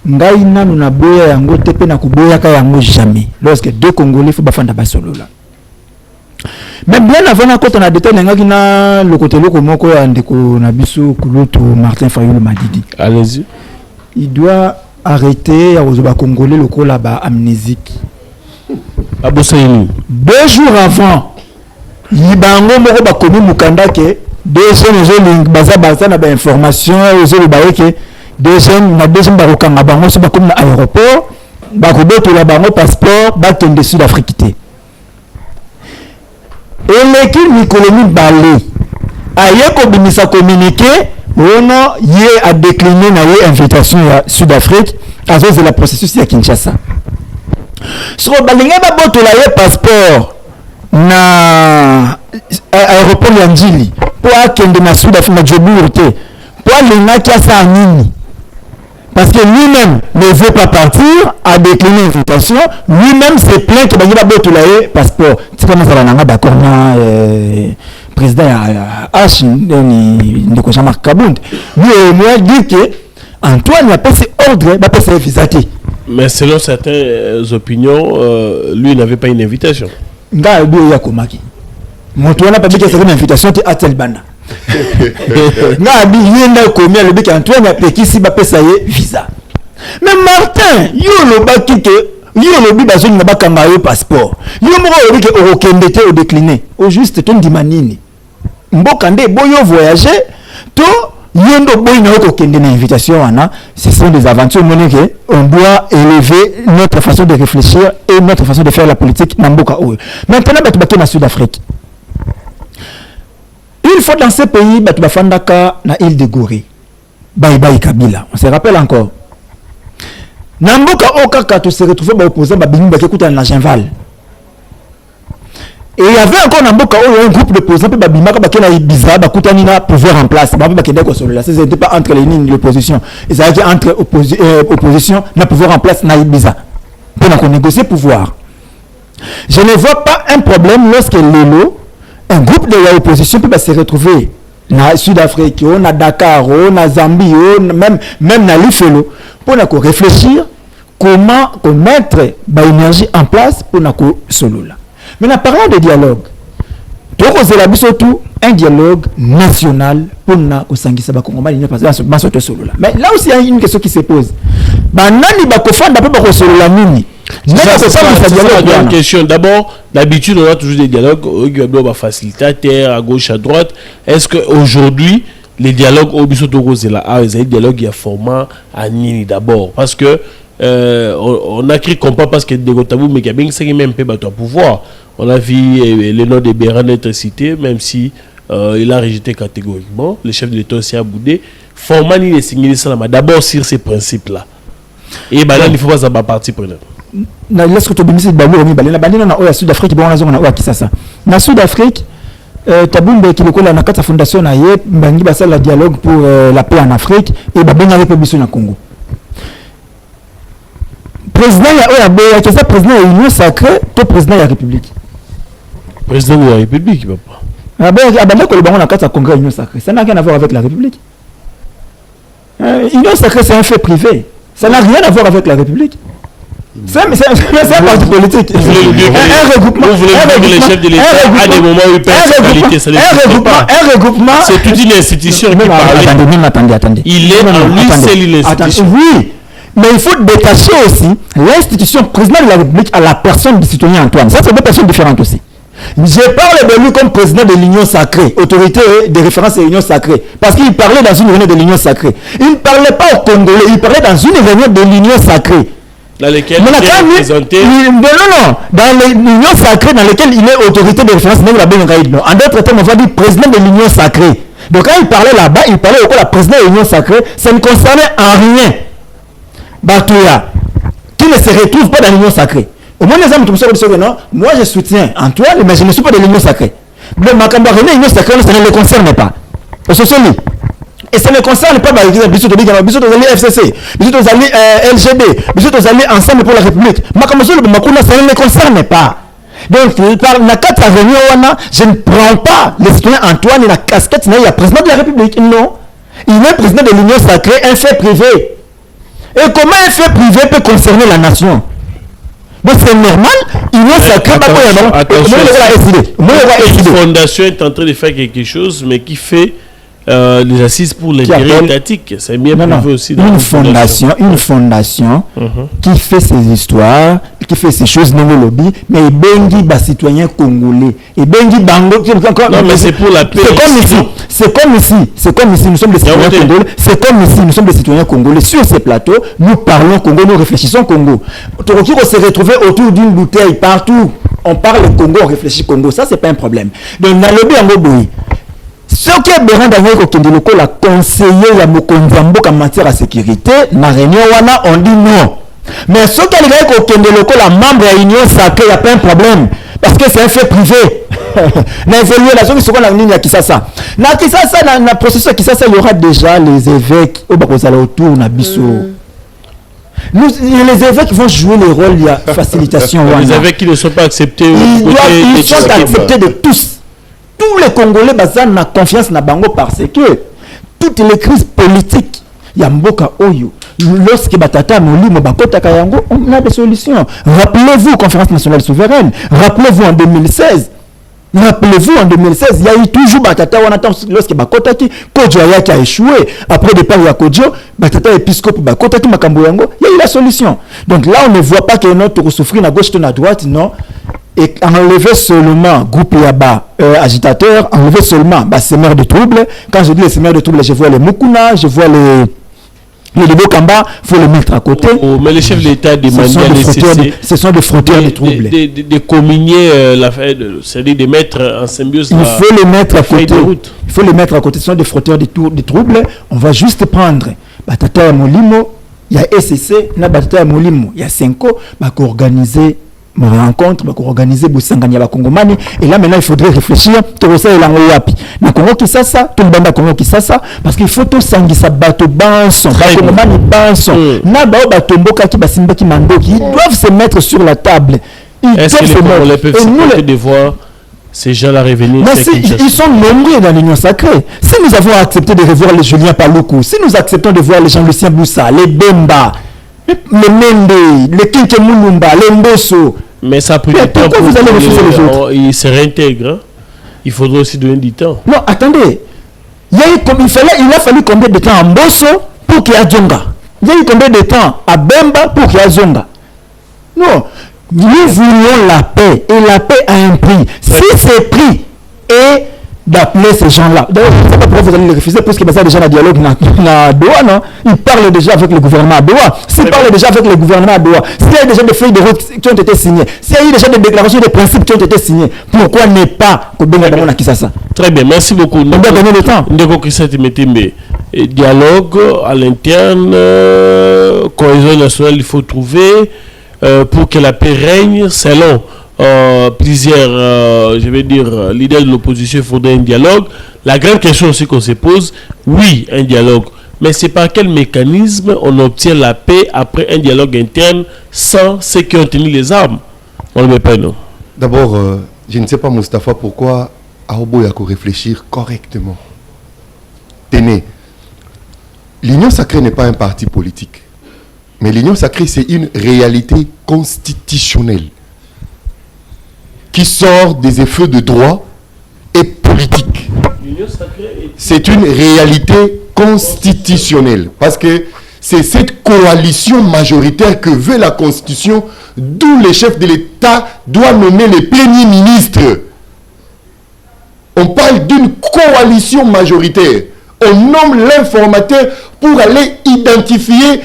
Ngaina nous na boya yango tepe na kuboya ka yango jamais. Lorsque deux Congolais faut bafanda basolo là. Même bien avant na kota na détail ngaki na le côté loko moko ya ndeko na biso Kulutu Martin Fayulu Madidi. Allez-y. Il doit arrêter ya ozoba Congolais loko là ba amnésique. Abosaini. 2 jours avant, yibango moko ba komi mukanda ke deuxième baza na ba information ozo ba ke deuxième barokanga bango so bakomi na aéroport bakobotola bango passeport bakende Sud-Afrique te eleki mikolo mibale aye kobimisa communiqué ono ye a décliné na ye invitation ya Sud-Afrique azozela processus ya Kinshasa so balingi babotola ye passeport na aéroport ya Njili po akende na Sud-Afrique na Djobour te po alingaki asa nini. Parce que lui-même ne veut pas partir, a décliné l'invitation, lui-même s'est plaint que Bagila Botulaye passeport. C'est comme ça, on a d'accord, président H, de Jean-Marc Kabound. Lui, moi, dit que Antoine n'a pas ses ordres, n'a pas ses visas. Mais selon certaines opinions, lui n'avait pas une invitation. Nga Obi Yakomaki. Mon toit n'a pas dit que c'est une invitation à Telbana. Na bi yenda komia le biki Antoine a peki si ba pesa ye visa. Mais Martin, yo lo baki ke yo lo bi bazoni na bakanga yo passeport. Yo mo lo biki okende te o décliner. Au juste ton dimanini. Mboka nde boyo voyager to yendo boy na okende na invitation wana, ce sont des aventures monique. On doit élever notre façon de réfléchir et notre façon de faire la politique na mboka oyo. Maintenant ba tubaki na Sud-Afrique. Une fois dans ce pays, Batubafandaka na île de Gorée. Bye Kabila. On se rappelle encore. Namboka Okaka, tu se retrouvé opposant Babini Bakekuta na Genval. Et il y avait encore Namboka un groupe d'opposants, Babimaka Bakena Ibiza, Bakutanina pouvoir en place. Babakendeko sur là. C'était pas entre les lignes de l'opposition. Ils avaient entre opposition, na pouvoir en place na Ibiza. Pour négocier pouvoir. Je ne vois pas un problème lorsque Lelo, un groupe de l'opposition peut se retrouver na Sud-Afrique, na Dakar, na Zambie, même na Lifelo, pour réfléchir comment mettre l'énergie en place pour na solo là. Maintenant, parlons de dialogue. Donc, surtout un dialogue national pour na osangisa ba Kongo mali parce que solo là. Mais là aussi il y a une question qui se pose. Banani ba kofanda pe ba solo la nini? C'est une question. D'abord, d'habitude, on a toujours des dialogues, facilitateur à gauche, à droite. Est-ce qu'aujourd'hui, les dialogues au Bisotogo c'est là les dialogues il y a format à Nini d'abord parce que on a cru qu'on pas parce que Degotabou mais qu'il y a bien c'est même pas ton pouvoir. On a vu le nom de Béran être cité même si il a rejeté catégoriquement le chef de l'État aussi a boudé format ni les signer ça d'abord sur ces principes là et ben là il faut pas ça partie prenante. Na laisse to bimisi babu omi balena bandina na oya Sud-Afrique bon na oya Kisasa na Sud-Afrique tabumbe kilokola na kata fondation na ye bangi basala dialogue pour la paix en Afrique et babenga avec biso na Congo président ya oya boya que ça président ya Union sacrée to président ya République de la République papa abanda ko le bango na kata congrès Union sacrée ça n'a rien à voir avec la République Union sacrée c'est un fait privé ça n'a rien à voir avec la République. C'est un parti politique. Un regroupement. Les chefs de l'État à des moments où ils perdent sa qualité. Un regroupement. C'est toute une institution qui parle. Attendez. Il est en lui seul une institution. Oui, mais il faut détacher aussi l'institution président de la République à la personne du citoyen Antoine. Ça, c'est deux personnes différentes aussi. Je parle de lui comme président de l'Union sacrée, autorité de référence à l'Union sacrée, parce qu'il parlait dans une réunion de l'Union sacrée. Il ne parlait pas aux Congolais, il parlait dans une réunion de l'Union sacrée. Dans lesquelles il est représenté. Non, dans l'Union sacrée, dans laquelle il est autorité de référence. En d'autres termes, on va dire président de l'Union sacrée. Donc quand il parlait là-bas, il parlait au la président de l'Union sacrée, ça ne concernait en rien Batouya, qui ne se retrouve pas dans l'Union sacrée. Au moins, les hommes, non, moi je soutiens Antoine, mais je ne suis pas de l'Union sacrée. Mais ma campagne de l'Union sacrée, ça ne le concerne pas. Et ça ne concerne pas par exemple Bissot Ozali FCC, Bissot Ozali LGB, Bissot Ozali Ensemble pour la République. Ma campagne de Makuna, ça ne le concerne pas. Donc, par la carte à réunion, je ne prends pas le citoyen Antoine et la casquette, il y a président de la République. Non. Il est président de l'Union sacrée, un fait privé. Et comment un fait privé peut concerner la nation? Donc c'est normal, Union sacrée, une fondation est en train de faire quelque chose, mais qui fait les assises pour l'intérêt étatique. C'est bien prouvé aussi. Une fondation qui fait ses histoires, qui fait ces choses non lobby, mais il bengi bas citoyens congolais. Et bengi bango. Non, mais c'est pour la paix. C'est comme ici, nous sommes des citoyens congolais. C'est comme ici, nous sommes des citoyens congolais. Sur ces plateaux, nous parlons Congo, nous réfléchissons Congo. Toroki va se retrouver autour d'une bouteille partout. On parle Congo, on réfléchit Congo. Ça, c'est pas un problème. Donc, dans le lobby en Goboui, ce qui est Béran Daniel Kokendiloko, la conseiller à Mokonzambo en matière de sécurité, dans la réunion, on dit non. Mais ce qui est Kokendiloko, la membre de l'Union sacrée, il n'y a pas un problème. Parce que c'est un fait privé. L'évaluation qui sera la ligne à Kisasa. Dans Kisasa, dans le processus Kisasa, il y aura déjà les évêques autour de Bissau. Les évêques vont jouer le rôle de facilitation. Les évêques qui ne sont pas acceptés. Ils sont acceptés de tous. Tous les Congolais ont confiance dans Bango parce que toutes les crises politiques, il y a Mboka Oyo. Lorsque Batata Molimo Bakota Kayango, on a des solutions. Rappelez-vous, Conférence nationale souveraine. Rappelez-vous en 2016. Il y a eu toujours Batata, on attend lorsque Bakota qui Kodjo qui a échoué. Après le départ de Kodjo, Batata épiscope Bakota qui Makambo Yango, il y a eu la solution. Donc là, on ne voit pas que notre souffrir à gauche ou à droite, non. Et enlever seulement groupe Yaba agitateur, enlever seulement semeurs de troubles. Quand je dis les semeurs de troubles, je vois les Mukuna, je vois les Bokamba, il faut les mettre à côté. Mais les chefs de l'État demandent à l'ECC. Ce sont des frontières de troubles. De communier, c'est-à-dire de mettre en symbiose. Il faut les mettre à côté. Il faut les mettre à côté. Ce sont des frontières de troubles. On va juste prendre Batata Molimo, il y a ECC, Batata Molimo, il y a Senko, qui organiser ma rencontre, pour organiser Boussangania Kongomani. Et là maintenant il faudrait réfléchir tout ça et l'angoyapi na Congo Kisasa, tout le banda Congo Kisasa, parce qu'il faut tout sangisa bato banson, Kongomani banson, na bao batomboka ki basimba ki mandoki, ils doivent se mettre sur la table. Est-ce que les Congolais peuvent se de voir ces gens-là revenir? Mais si, ils sont nombreux dans l'Union sacrée. Si nous avons accepté de revoir les Julien Paloukou, si nous acceptons de voir les Jean-Lucien Boussa, les Bemba, les Mende, les Kinkemulumba, les Mbosso. Mais ça peut être pourquoi vous allez refuser les autres? Ils se réintègrent. Il faudrait aussi donner du temps. Non, attendez. Il a fallu combien de temps à Mbosso pour qu'il y ait Zonga? Il y a eu combien de temps à Bemba pour qu'il y ait Zonga? Non. Nous voulons la paix. Et la paix a un prix. Si ce prix est d'appeler ces gens-là. D'ailleurs, je ne sais pas pourquoi vous allez les refuser, puisque ça déjà un dialogue à Doha, non? Ils parlent déjà avec le gouvernement à Doha. S'ils parlent déjà avec le gouvernement à Doha, s'il y a déjà des feuilles de route qui ont été signées, s'il y a eu déjà des déclarations de principes qui ont été signées, pourquoi ne pas ça? Très bien, merci beaucoup. On doit donner le temps. Dialogue à l'interne, cohésion nationale, il faut trouver pour que la paix règne selon plusieurs, leaders de l'opposition. Il faudrait un dialogue. La grande question aussi qu'on se pose, oui, un dialogue, mais c'est par quel mécanisme on obtient la paix après un dialogue interne sans ceux qui ont tenu les armes? On ne le met pas, non. D'abord, je ne sais pas, Moustapha, pourquoi Aobo Yako réfléchir correctement. Tenez, l'Union Sacrée n'est pas un parti politique. Mais l'Union Sacrée, c'est une réalité constitutionnelle qui sort des effets de droit et politique. C'est une réalité constitutionnelle parce que c'est cette coalition majoritaire que veut la Constitution, d'où le chef de l'État doit nommer le Premier ministre. On parle d'une coalition majoritaire. On nomme l'informateur pour aller identifier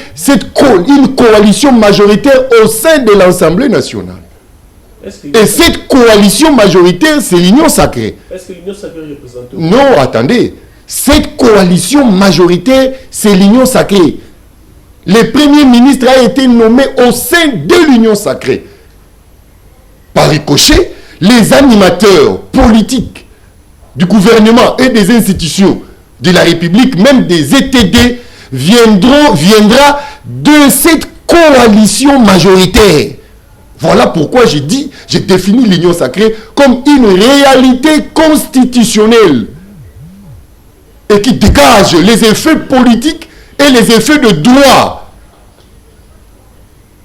une coalition majoritaire au sein de l'Assemblée nationale. Et cette coalition majoritaire, c'est l'Union Sacrée. Est-ce que l'Union Sacrée représente? Non, attendez. Cette coalition majoritaire, c'est l'Union Sacrée. Le Premier ministre a été nommé au sein de l'Union Sacrée. Par ricochet, les animateurs politiques du gouvernement et des institutions de la République, même des ETD, viendra de cette coalition majoritaire. Voilà pourquoi j'ai défini l'Union Sacrée comme une réalité constitutionnelle et qui dégage les effets politiques et les effets de droit.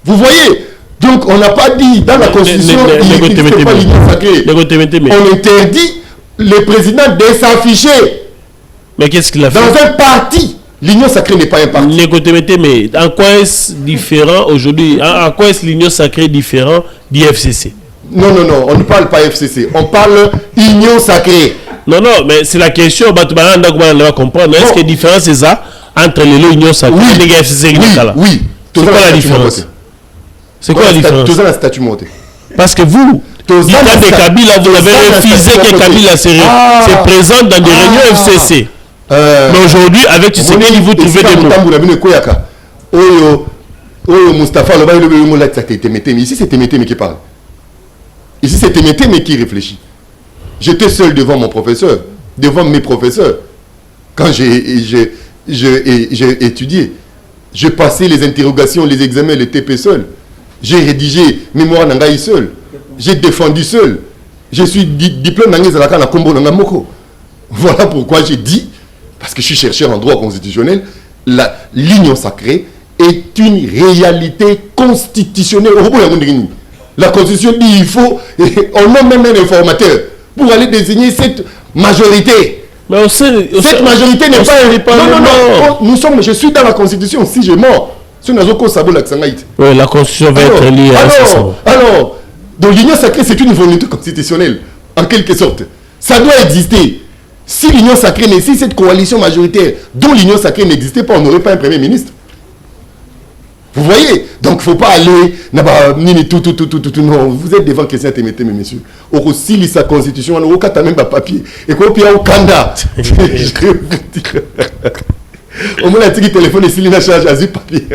Vous voyez? Donc on n'a pas dit dans la Constitution qu'il n'existe pas l'Union Sacrée. On interdit le président de s'afficher. Mais qu'est-ce qu'il a fait? Dans un parti. L'Union Sacrée n'est pas un parti. Mais en quoi est-ce différent aujourd'hui? En quoi est-ce l'Union Sacrée différent du FCC? Non, on ne parle pas FCC. On parle Union Sacrée. Non, mais c'est la question. On va comprendre. Est-ce qu'il y a une différence c'est ça entre l'Union Sacrée et le FCC? Oui. C'est quoi la différence? C'est quoi la différence? Tout ça, la statut monté. Parce que vous, l'État de Kabila, vous avez refusé que Kabila se présente dans des réunions FCC. Mais aujourd'hui, avec Tshisekedi, vous trouvez des mots. Moustapha, ici c'est Témété qui parle. Ici c'est Témété qui réfléchit. J'étais seul devant mon professeur, devant mes professeurs. Quand j'ai étudié, j'ai passé les interrogations, les examens, les TP seul. J'ai rédigé mémoire Nangaï seul. J'ai défendu seul. Je suis diplôme Nangaï Zalaka na Kombo Nangamoko. Voilà pourquoi j'ai dit, parce que je suis chercheur en droit constitutionnel, l'Union Sacrée est une réalité constitutionnelle. La Constitution dit il faut, on nomme même un informateur pour aller désigner cette majorité. Mais cette majorité n'est pas... Non, je suis dans la Constitution. Si je mors, oui, la Constitution va être liée à ça. Alors, donc l'Union Sacrée, c'est une volonté constitutionnelle, en quelque sorte. Ça doit exister. Si l'Union Sacrée, si cette coalition majoritaire dont l'Union Sacrée n'existait pas, on n'aurait pas un Premier ministre. Vous voyez? Donc, il ne faut pas aller... Non, vous êtes devant Christian Témété, mes messieurs. Au si sa constitution, on n'a même pas papier. Et qu'on peut au Kanda. Je vais vous dire. Au moins, il y a un téléphone et s'il y a charge à papier.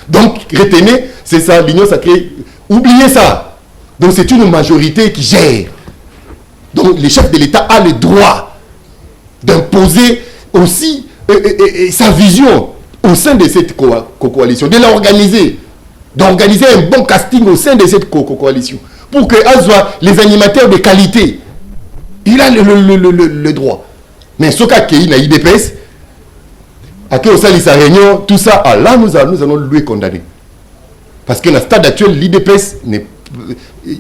Donc, retenez, c'est ça, l'Union Sacrée. Oubliez ça. Donc, c'est une majorité qui gère. Donc, le chef de l'État a le droit d'imposer aussi sa vision au sein de cette coalition, de l'organiser, d'organiser un bon casting au sein de cette coalition, pour que soit les animateurs de qualité. Il a le droit. Mais ce cas qu'il y a IDPS, à qui au sein de sa réunion, tout ça, là, nous allons lui condamner. Parce que dans le stade actuel, l'IDPS,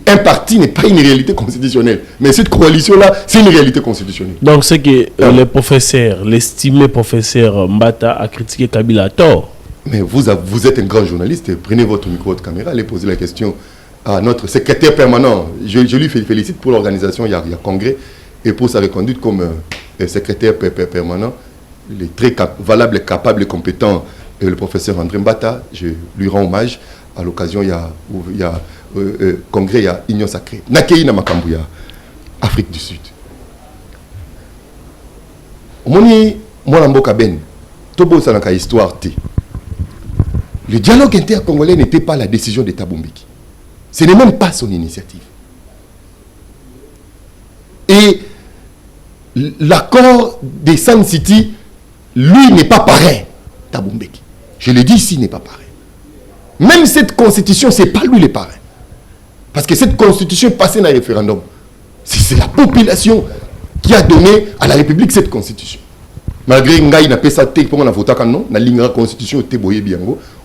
un parti n'est pas une réalité constitutionnelle. Mais cette coalition-là, c'est une réalité constitutionnelle. Donc, c'est que le professeur, l'estimé professeur Mbata a critiqué Kabila à tort. Mais vous êtes un grand journaliste. Prenez votre micro, votre caméra, allez poser la question à notre secrétaire permanent. Je lui félicite pour l'organisation. Il y a congrès. et pour sa reconduite comme secrétaire permanent, il est très valable, capable et compétent, le professeur André Mbata. Je lui rends hommage. À l'occasion, il y a congrès, il y a Union Sacrée. Nakei na Makambouya, Afrique du Sud. Moni Mwanamboka Ben, Tobo Sanaka histoire T. Le dialogue intercongolais n'était pas la décision de Thabo Mbeki. Ce n'est même pas son initiative. Et l'accord des Sun City, lui, n'est pas pareil. Thabo Mbeki. Je le dis ici, n'est pas pareil. Même cette constitution, ce n'est pas lui le parrain. Parce que cette constitution est passée dans le référendum. C'est la population qui a donné à la République cette constitution. Malgré Ngaï n'a pas ça, pour la voter non, la constitution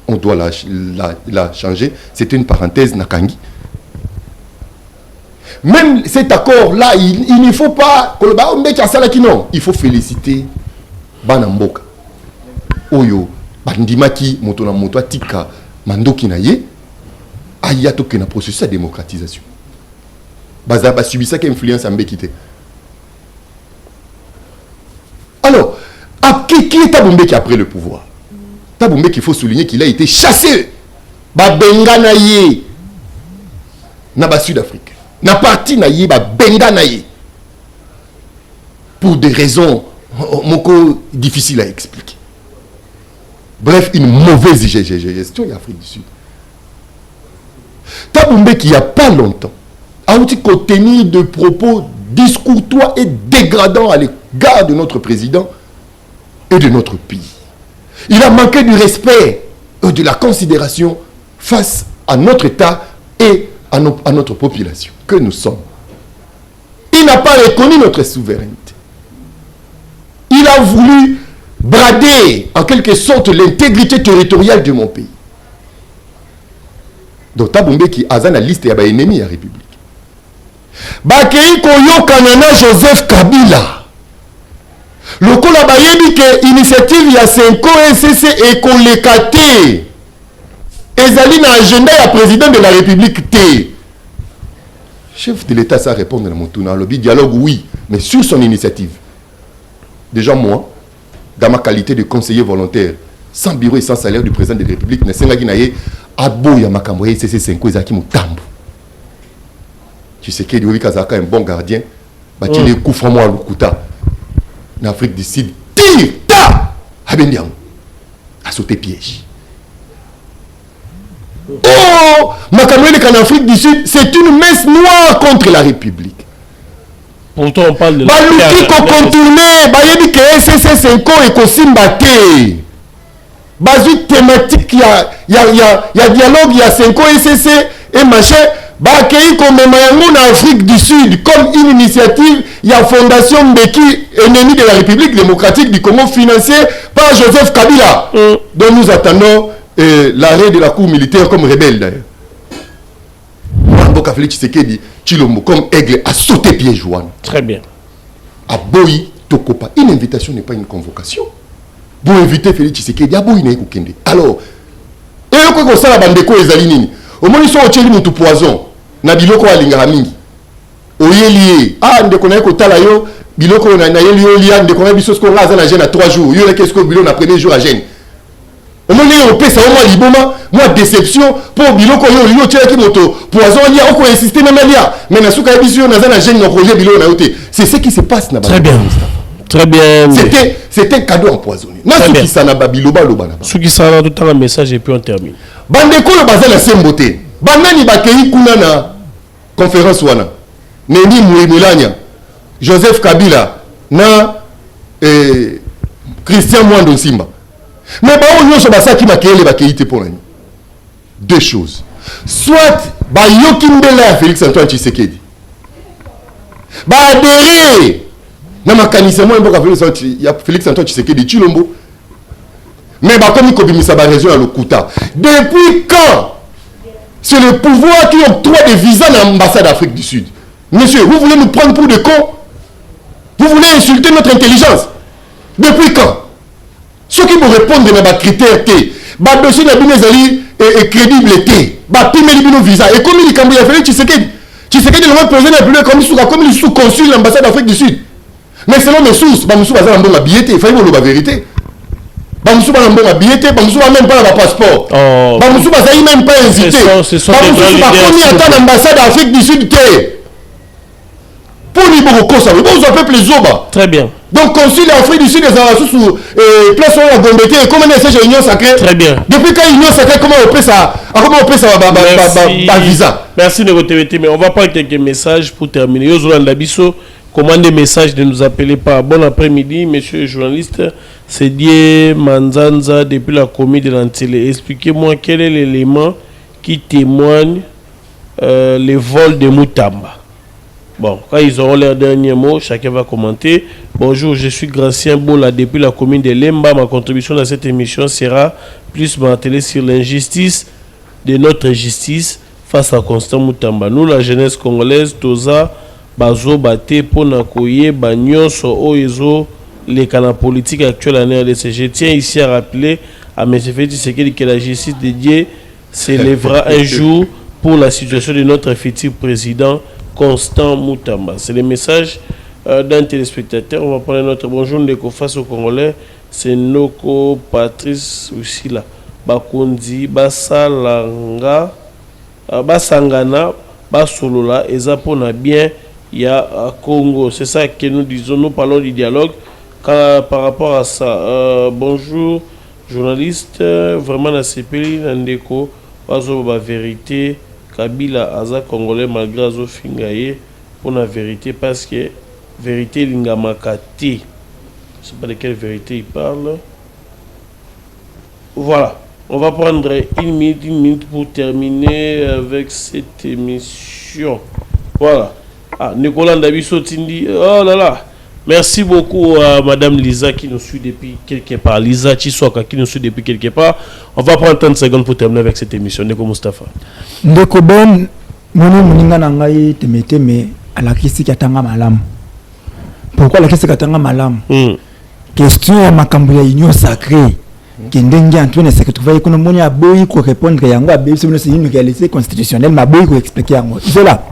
on doit la changer. C'était une parenthèse Nakangi. Même cet accord-là, il ne faut pas. Il faut féliciter Banamboka. Oyo, Bandimaki, Motona Motoa Tika, Mandoki Naye, Ayato qui na processus de démocratisation. Bazaba subi ça qui influence en Mbekite. Alors, qui est Thabo Mbeki après le pouvoir? Thabo Mbeki, il faut souligner qu'il a été chassé. Babenga Naye, Naba Sud-Afrique. Na parti Naye, Babenga Naye. Pour des raisons difficiles à expliquer. Bref, une mauvaise gestion en Afrique du Sud. Thabo Mbeki, il n'y a pas longtemps, a aussi contenu de propos discourtois et dégradants à l'égard de notre président et de notre pays. Il a manqué du respect et de la considération face à notre État et à notre population que nous sommes. Il n'a pas reconnu notre souveraineté. Il a voulu brader en quelque sorte l'intégrité territoriale de mon pays. Donc Thabo Mbeki a la liste ya ennemis de la République. Bakei koyo kanana Joseph Kabila. Lokola bayebi ke initiative ya 5 SCC et kolekate. Ezali na agenda ya président de la République T. Chef de l'État ça répondre à mon tour dans le dialogue oui, mais sur son initiative. Déjà moi, dans ma qualité de conseiller volontaire, sans bureau et sans salaire du président de la République, Nesengaki Naye aboya makambo SCC 5 ezaki mutambo. Tu sais qu'il y a un bon gardien, il est coup franc à Lukuta. En Afrique du Sud, tire, ta, Abendiam, a sauté piège. Oh, Makamoué en Afrique du Sud, c'est une messe noire contre la République. Pourtant, on parle de la Baluki ko contourner, bayebi que SCC 5 et ko simbate. Bazu thématique, il y a dialogue, il y a 5 SCC et machin. Bakei comme en Afrique du Sud comme une initiative, il y a Fondation Mbeki, ennemi de la République démocratique du Congo, financée par Joseph Kabila, dont nous attendons l'arrêt de la cour militaire comme rebelle d'ailleurs. Mboka Félix Tshisekedi, Chilombo comme aigle a sauté pied Joanne. Très bien. A Boyi Tokopa, une invitation n'est pas une convocation. Pour inviter Félix Tshisekedi, a Boyi n'est pas. Alors, et quoi qu'on la bande de Ezalinini. Au moins ils sont au tcheli mutu poison na biloko alinga mingi oyeli ndeko na kotala yo biloko na yeli yo lia ndeko na biso ko ngaza na jeune à 3 jours yo qu'est-ce que biloko na premier jour à jeune au moins yo pesa au moins liboma moi déception pour biloko yo tcheli ki moto poison lia oko insister même lia mais na suka biso na na jeune no projet biloko na yote c'est ce qui se passe na très bien. Très bien. C'était un cadeau empoisonné. Na suki sana babiloba loba na. Suki sana tout un message et puis on termine. Bandeko le bazal la semboté. Bandani bakei kuna na conférence wana. Neni Mouimulanya, Joseph Kabila na Christian Mwando Simba. Mais ba on nyosho basaki makele bakei te pour nani. Deux choses. Soit ba yokimbela Félix Antoine Tshisekedi. Ba adhérer na makanisa mo mboka Félix Antoine Tshisekedi Chilombo. Mais bah comme il copie ba région à Lokuta. Depuis quand c'est le pouvoir qui octroie des visas dans l'ambassade d'Afrique du Sud? Monsieur, vous voulez nous prendre pour des cons? Vous voulez insulter notre intelligence? Depuis quand? Ceux qui vous répondent de nos critères T, bah dossier n'a bien et crédible T, bah pimeli bino visa et comme il cambia Félix Tshisekedi Tshisekedi le président de la République comme il sous-consul l'ambassade d'Afrique du Sud. Mais selon mes sources, Bamoussou Bazar Mbonga billetté, il fallait la vérité. Bamoussou Bazar Mbonga billetté, Bamoussou n'a même pas le passeport. Bamoussou Bazar même pas invité. Bamoussou n'a pas atteint l'ambassade d'Afrique du Sud. Pour lui, beaucoup ça, vous appelez les Zoba. Très bien. Donc, consul d'Afrique du Sud des Arassous sous place sur la Gombété, comment est-ce que l'Union sacrée? Très bien. Depuis quand l'Union sacrée, comment on peut ça? Comment on peut ça visa? Merci de votre TVT, mais on va prendre quelques messages pour terminer. Yozolanda Bisso, commandez message de nous appeler par bon après-midi, monsieur le journaliste. C'est Dieu Manzanza depuis la commune de l'Antille. Expliquez-moi quel est l'élément qui témoigne les vols de Moutamba. Bon, quand ils auront leur dernier mot, chacun va commenter. Bonjour, je suis Gracien Bola depuis la commune de Lemba. Ma contribution dans cette émission sera plus martelée sur l'injustice de notre justice face à Constant Moutamba. Nous, la jeunesse congolaise, Toza, Bazo, Bate, Ponakoye, Bagnos, Oezo, les canaux politiques actuels en RDC. Je tiens ici à rappeler à M. Feti Sekedi que la justice de Dieu s'élèvera un jour pour la situation de notre futur président Constant Moutamba. C'est le message d'un téléspectateur. On va prendre notre bonjour Ndeko face au Congolais. C'est Noko Patrice aussi là. Bakondi, Basalanga, Basangana, Basolola, et ça pour bien, il y a Congo. C'est ça que nous disons. Nous parlons du dialogue. Par rapport à ça, bonjour journaliste. Vraiment, la CPI, Ndeko, Bazoba vérité. Kabila Aza Congolais malgré Azo Fingaye pour la vérité parce que vérité Lingamakate. Je ne sais pas de quelle vérité il parle. Voilà. On va prendre une minute pour terminer avec cette émission. Voilà. Ah, Nicolas Ndabiso Tindi. Oh là là. Merci beaucoup à Madame Lisa qui nous suit depuis quelque part. Lisa Chiswaka qui nous suit depuis quelque part. On va prendre 30 secondes pour terminer avec cette émission. Ndeko Mustafa. Ndeko Ben, moninga nangai temete me ala kisi katanga malam. Pourquoi la kisi katanga malam? Question ya makambo ya union sacrée. Kendenge Antoine c'est que tu vas économie a boyi ko répondre yango a bébé c'est une réalité constitutionnelle ma boyi ko expliquer yango. Cela.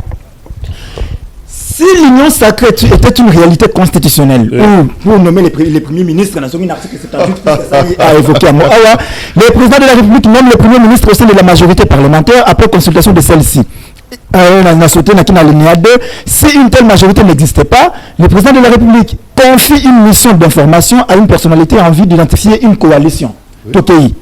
Si l'union sacrée était une réalité constitutionnelle, ou pour nommer les premiers ministres, dans un article 78 a évoqué à moi, le président de la République nomme le premier ministre au sein de la majorité parlementaire après consultation de celle-ci. On a sauté dans l'alinéa 2. Si une telle majorité n'existait pas, le président de la République confie une mission d'information à une personnalité en vue d'identifier une coalition. Tokei.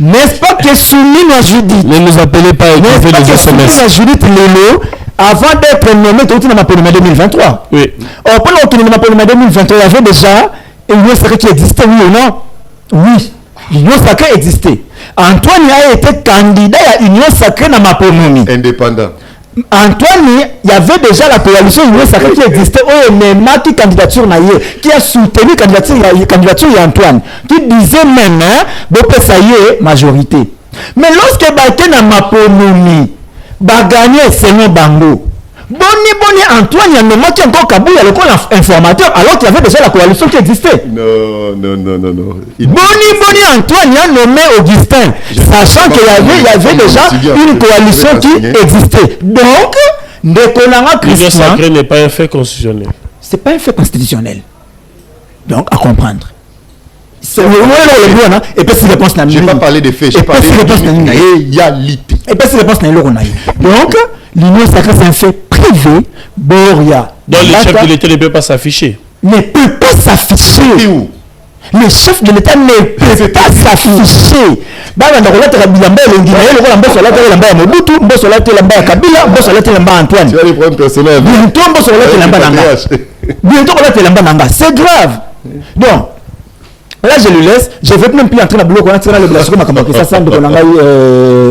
N'est-ce pas que Soumine à Judith? Ne nous appelez pas à écouter les SMS. Soumine à Judith Lelo, avant d'être nommé au dans ma 2023. Oui. Or, pendant que ma 2023, il y avait déjà l'union sacrée qui existait, oui ou non? Oui. L'union sacrée existait. Antoine a été candidat à l'union sacrée dans ma ponomie. Indépendant. Antoine, il y avait déjà la coalition Union Sacrée qui existait, qui candidature qui a soutenu la candidature d'Antoine, qui disait même, ça y est, majorité. Mais lorsque Baïté n'a ma ponomie, gagné selon Bango, Boni Antoine, il y a même encore Kabou, il y a le informateur, alors qu'il y avait déjà la coalition qui existait. Non. Boni Antoine, il y a nommé Augustin, sachant qu'il y avait déjà une coalition qui existait. Donc, l'union sacrée n'est pas un fait constitutionnel. C'est pas un fait constitutionnel. Donc, à comprendre. C'est et puis, c'est réponse. Je n'ai pas parlé de faits, j'ai parlé de réalité. Et puis, c'est réponse. Donc, l'union sacrée, c'est un fait privé. Boria. Donc, le chef de l'État ne peut pas s'afficher. Ne peut pas s'afficher. Où? Le chef de l'État ne peut pas s'afficher. C'est grave. Donc, là, je le laisse. Je ne vais même plus entrer dans le bloc. On a tiré le bloc.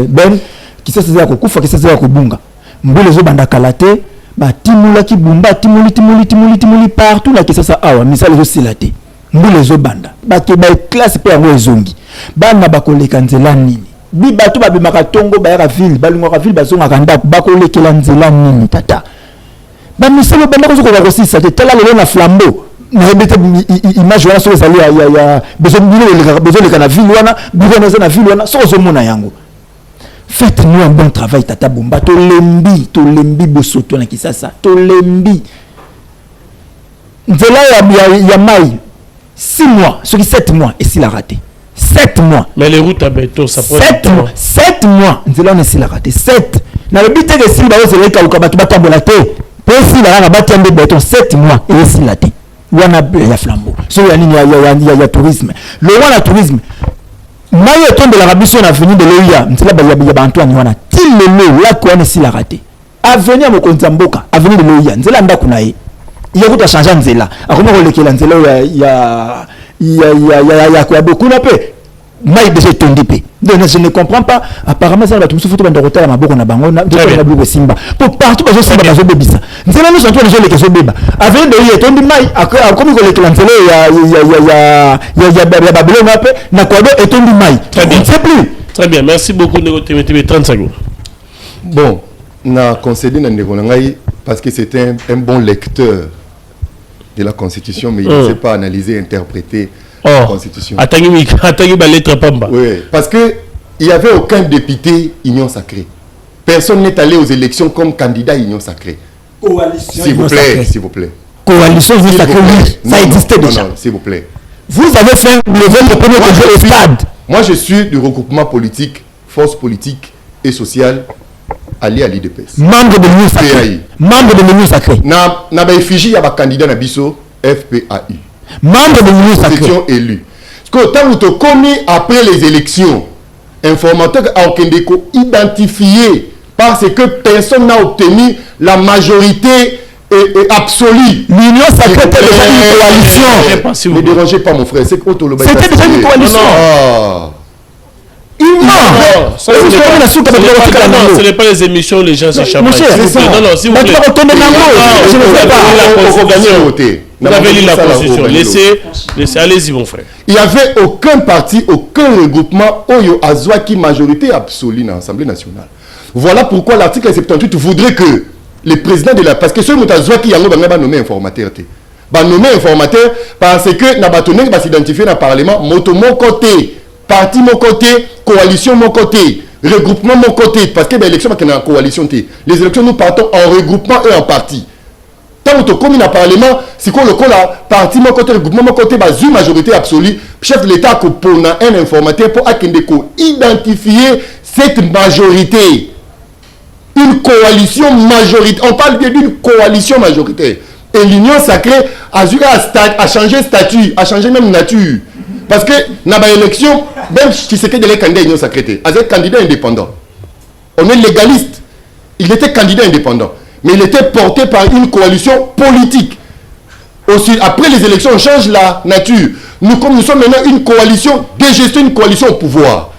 Ben, qui s'est saisi à Kokufa, qui s'est saisi à Kobunga. Mboulezo zo banda kalate, ba timula ki bumba, timuli partout là qui ça awa, misala zo silate. Mboulezo banda. Ba ke ba classe pe yango ezongi. Bana ba koleka nzela nini? Bi bato ba bimaka tongo ba ya ville, ba lingwa ville ba zonga kanda ba kolekela nzela nini tata. Ba misala banda ko ko ba ko sisa te tala lelo na flambeau. Na ebete image wana so ezali ya besoin de la ville wana, bureau na ville wana so zo mona yango. Faites-nous un bon travail, Tata Bomba. Tolembi, Bosoto, na Kisasa. Tolembi. Nzela ya mai. 6 mois, sur 7 mois, et s'il a raté. 7 mois. Mais les routes à béton, ça prend 7 mois. Nzela on s'il a raté. 7. Na le but de s'il va se reka ou kabatu batambolate. Pour s'il a raté un béton 7 mois et s'il a raté. Wana ya flambeau. So ya tourisme. Le wana tourisme. Mayo tombe la rabition na venu de l'Oya. Nzela ba Antoine wana. Til le là quoi ne s'il a raté. Avenir mo konzamboka, avenir de l'Oya. Nzela nda kunaye. Il y a changer nzela akoma kolekela nzela ya kwa beaucoup na pe mai déjà tondi pe donc je ne comprends pas apparemment ça va tout souffle dans retard maboko na bango na buko simba pour partout bazo simba bazo bebisa nzela nous sentu les gens beba avec de y tondi mai akoma kolekela nzela ya babelo na pe na kwa do etondi mai c'est plus très bien merci beaucoup Ndeko Temete 30 secondes. Bon na concédé na Ndeko ngai parce que c'était un bon lecteur de la Constitution, mais il ne sait pas analyser, interpréter la Constitution. Attendez ma lettre Pamba. Oui, parce qu'il n'y avait aucun député Union Sacrée. Personne n'est allé aux élections comme candidat Union Sacrée. Coalition. S'il vous plaît, s'il vous plaît. Coalition Union Sacrée, ça existait déjà. Non, s'il vous plaît. Vous avez fait le premier projet au stade. Moi, je suis du regroupement politique, force politique et sociale. Allié à l'IDPS. Membre de l'Union Sacrée. Membre de l'Union Sacrée. Na ba effigie ya ba candidat na biso FPAU. Membre de l'Union Sacrée. Nous étions élus. Parce que tant que tu commis après les élections, informateur a identifié parce que personne n'a obtenu la majorité absolue. L'Union Sacrée était déjà une coalition. Ne dérangez pas mon frère, c'est que c'était déjà une coalition. Non, ce n'est pas les émissions, les gens s'échappent. Non, non, s'il vous plaît. Vous avez lu la Constitution. Laissez, allez-y, mon frère. Il n'y avait aucun parti, aucun regroupement Oyo Azwaki majorité absolue dans l'Assemblée nationale. Voilà pourquoi l'article 78 voudrait que les présidents de la... Parce que ceux qui ont nommé informateur. Nommé informateur parce que Nabatoneng va s'identifier dans le Parlement, moto mon côté. Parti mon côté, coalition mon côté, regroupement mon côté, parce que l'élection est en coalition. Les élections, nous partons en regroupement et en parti. Tant que comme dans le Parlement, si on le parti mon côté, regroupement mon côté, une majorité absolue, chef de l'État pour un informateur pour identifier cette majorité. Une coalition majoritaire. On parle bien d'une coalition majoritaire. Et l'Union Sacrée a changé statut, a changé même nature. Parce que dans l'élection, même si c'est que des candidats Union Sacrée, avec candidat indépendant. On est légaliste. Il était candidat indépendant. Mais il était porté par une coalition politique. Aussi, après les élections, on change la nature. Comme nous sommes maintenant une coalition de gestion, une coalition au pouvoir.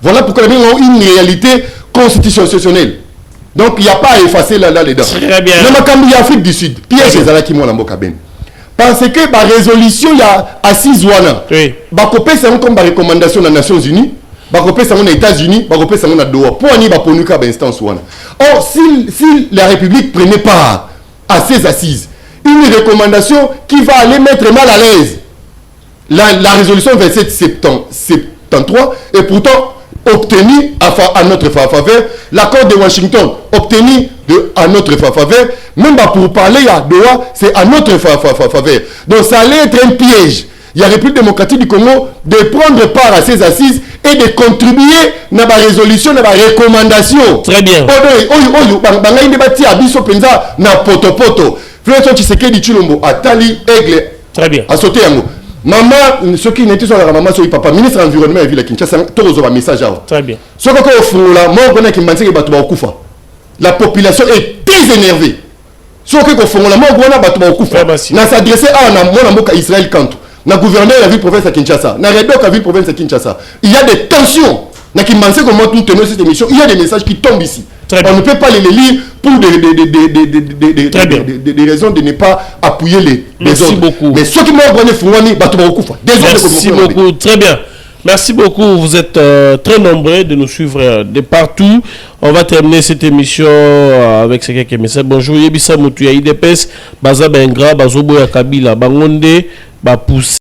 Voilà pourquoi nous avons une réalité constitutionnelle. Donc il n'y a pas à effacer là-dedans. Très bien. Dans l'Afrique du Sud, Pierre César qui m'a l'ambokaben. Parce que la résolution, il y a assise wana. Oui. Bakopé c'est comme la recommandation des Nations Unies, bakopé c'est aux États-Unis, bakopé c'est à Doha. Pour ani baponuka instance wana. Or si la République prenait part à ces assises, une recommandation qui va aller mettre mal à l'aise la résolution 2773 et pourtant obtenu à notre faveur, l'accord de Washington obtenu à notre faveur, même pour parler à Doha, c'est à notre faveur. Donc ça allait être un piège. Il y a la République démocratique du Congo de prendre part à ces assises et de contribuer à la résolution, à la recommandation. Très bien. Très bien. Maman, ce qui n'était pas la maman, c'est papa, ministre de l'environnement et ville Kinshasa, tout un message. Très bien. Ce qu'on la population est très énervée. Ce qu'on a s'adressé à Israël Kantou, na gouverneur de la ville province de Kinshasa, na Redok la ville province de Kinshasa. Il y a des tensions. Na qui pensait comment nous tenons cette émission. Il y a des messages qui tombent ici. On ne peut pas les lire pour des raisons de ne pas appuyer les Merci autres. beaucoup. Mais ceux qui m'ont donné Fouani, merci beaucoup. Très bien. Merci beaucoup. Vous êtes très nombreux de nous suivre de partout. On va terminer cette émission avec ces quelques messages. Bonjour, Yebisa Moutou, IDPS, Baza Bengra, Bazobo Kabila, Bangonde, Bapousse.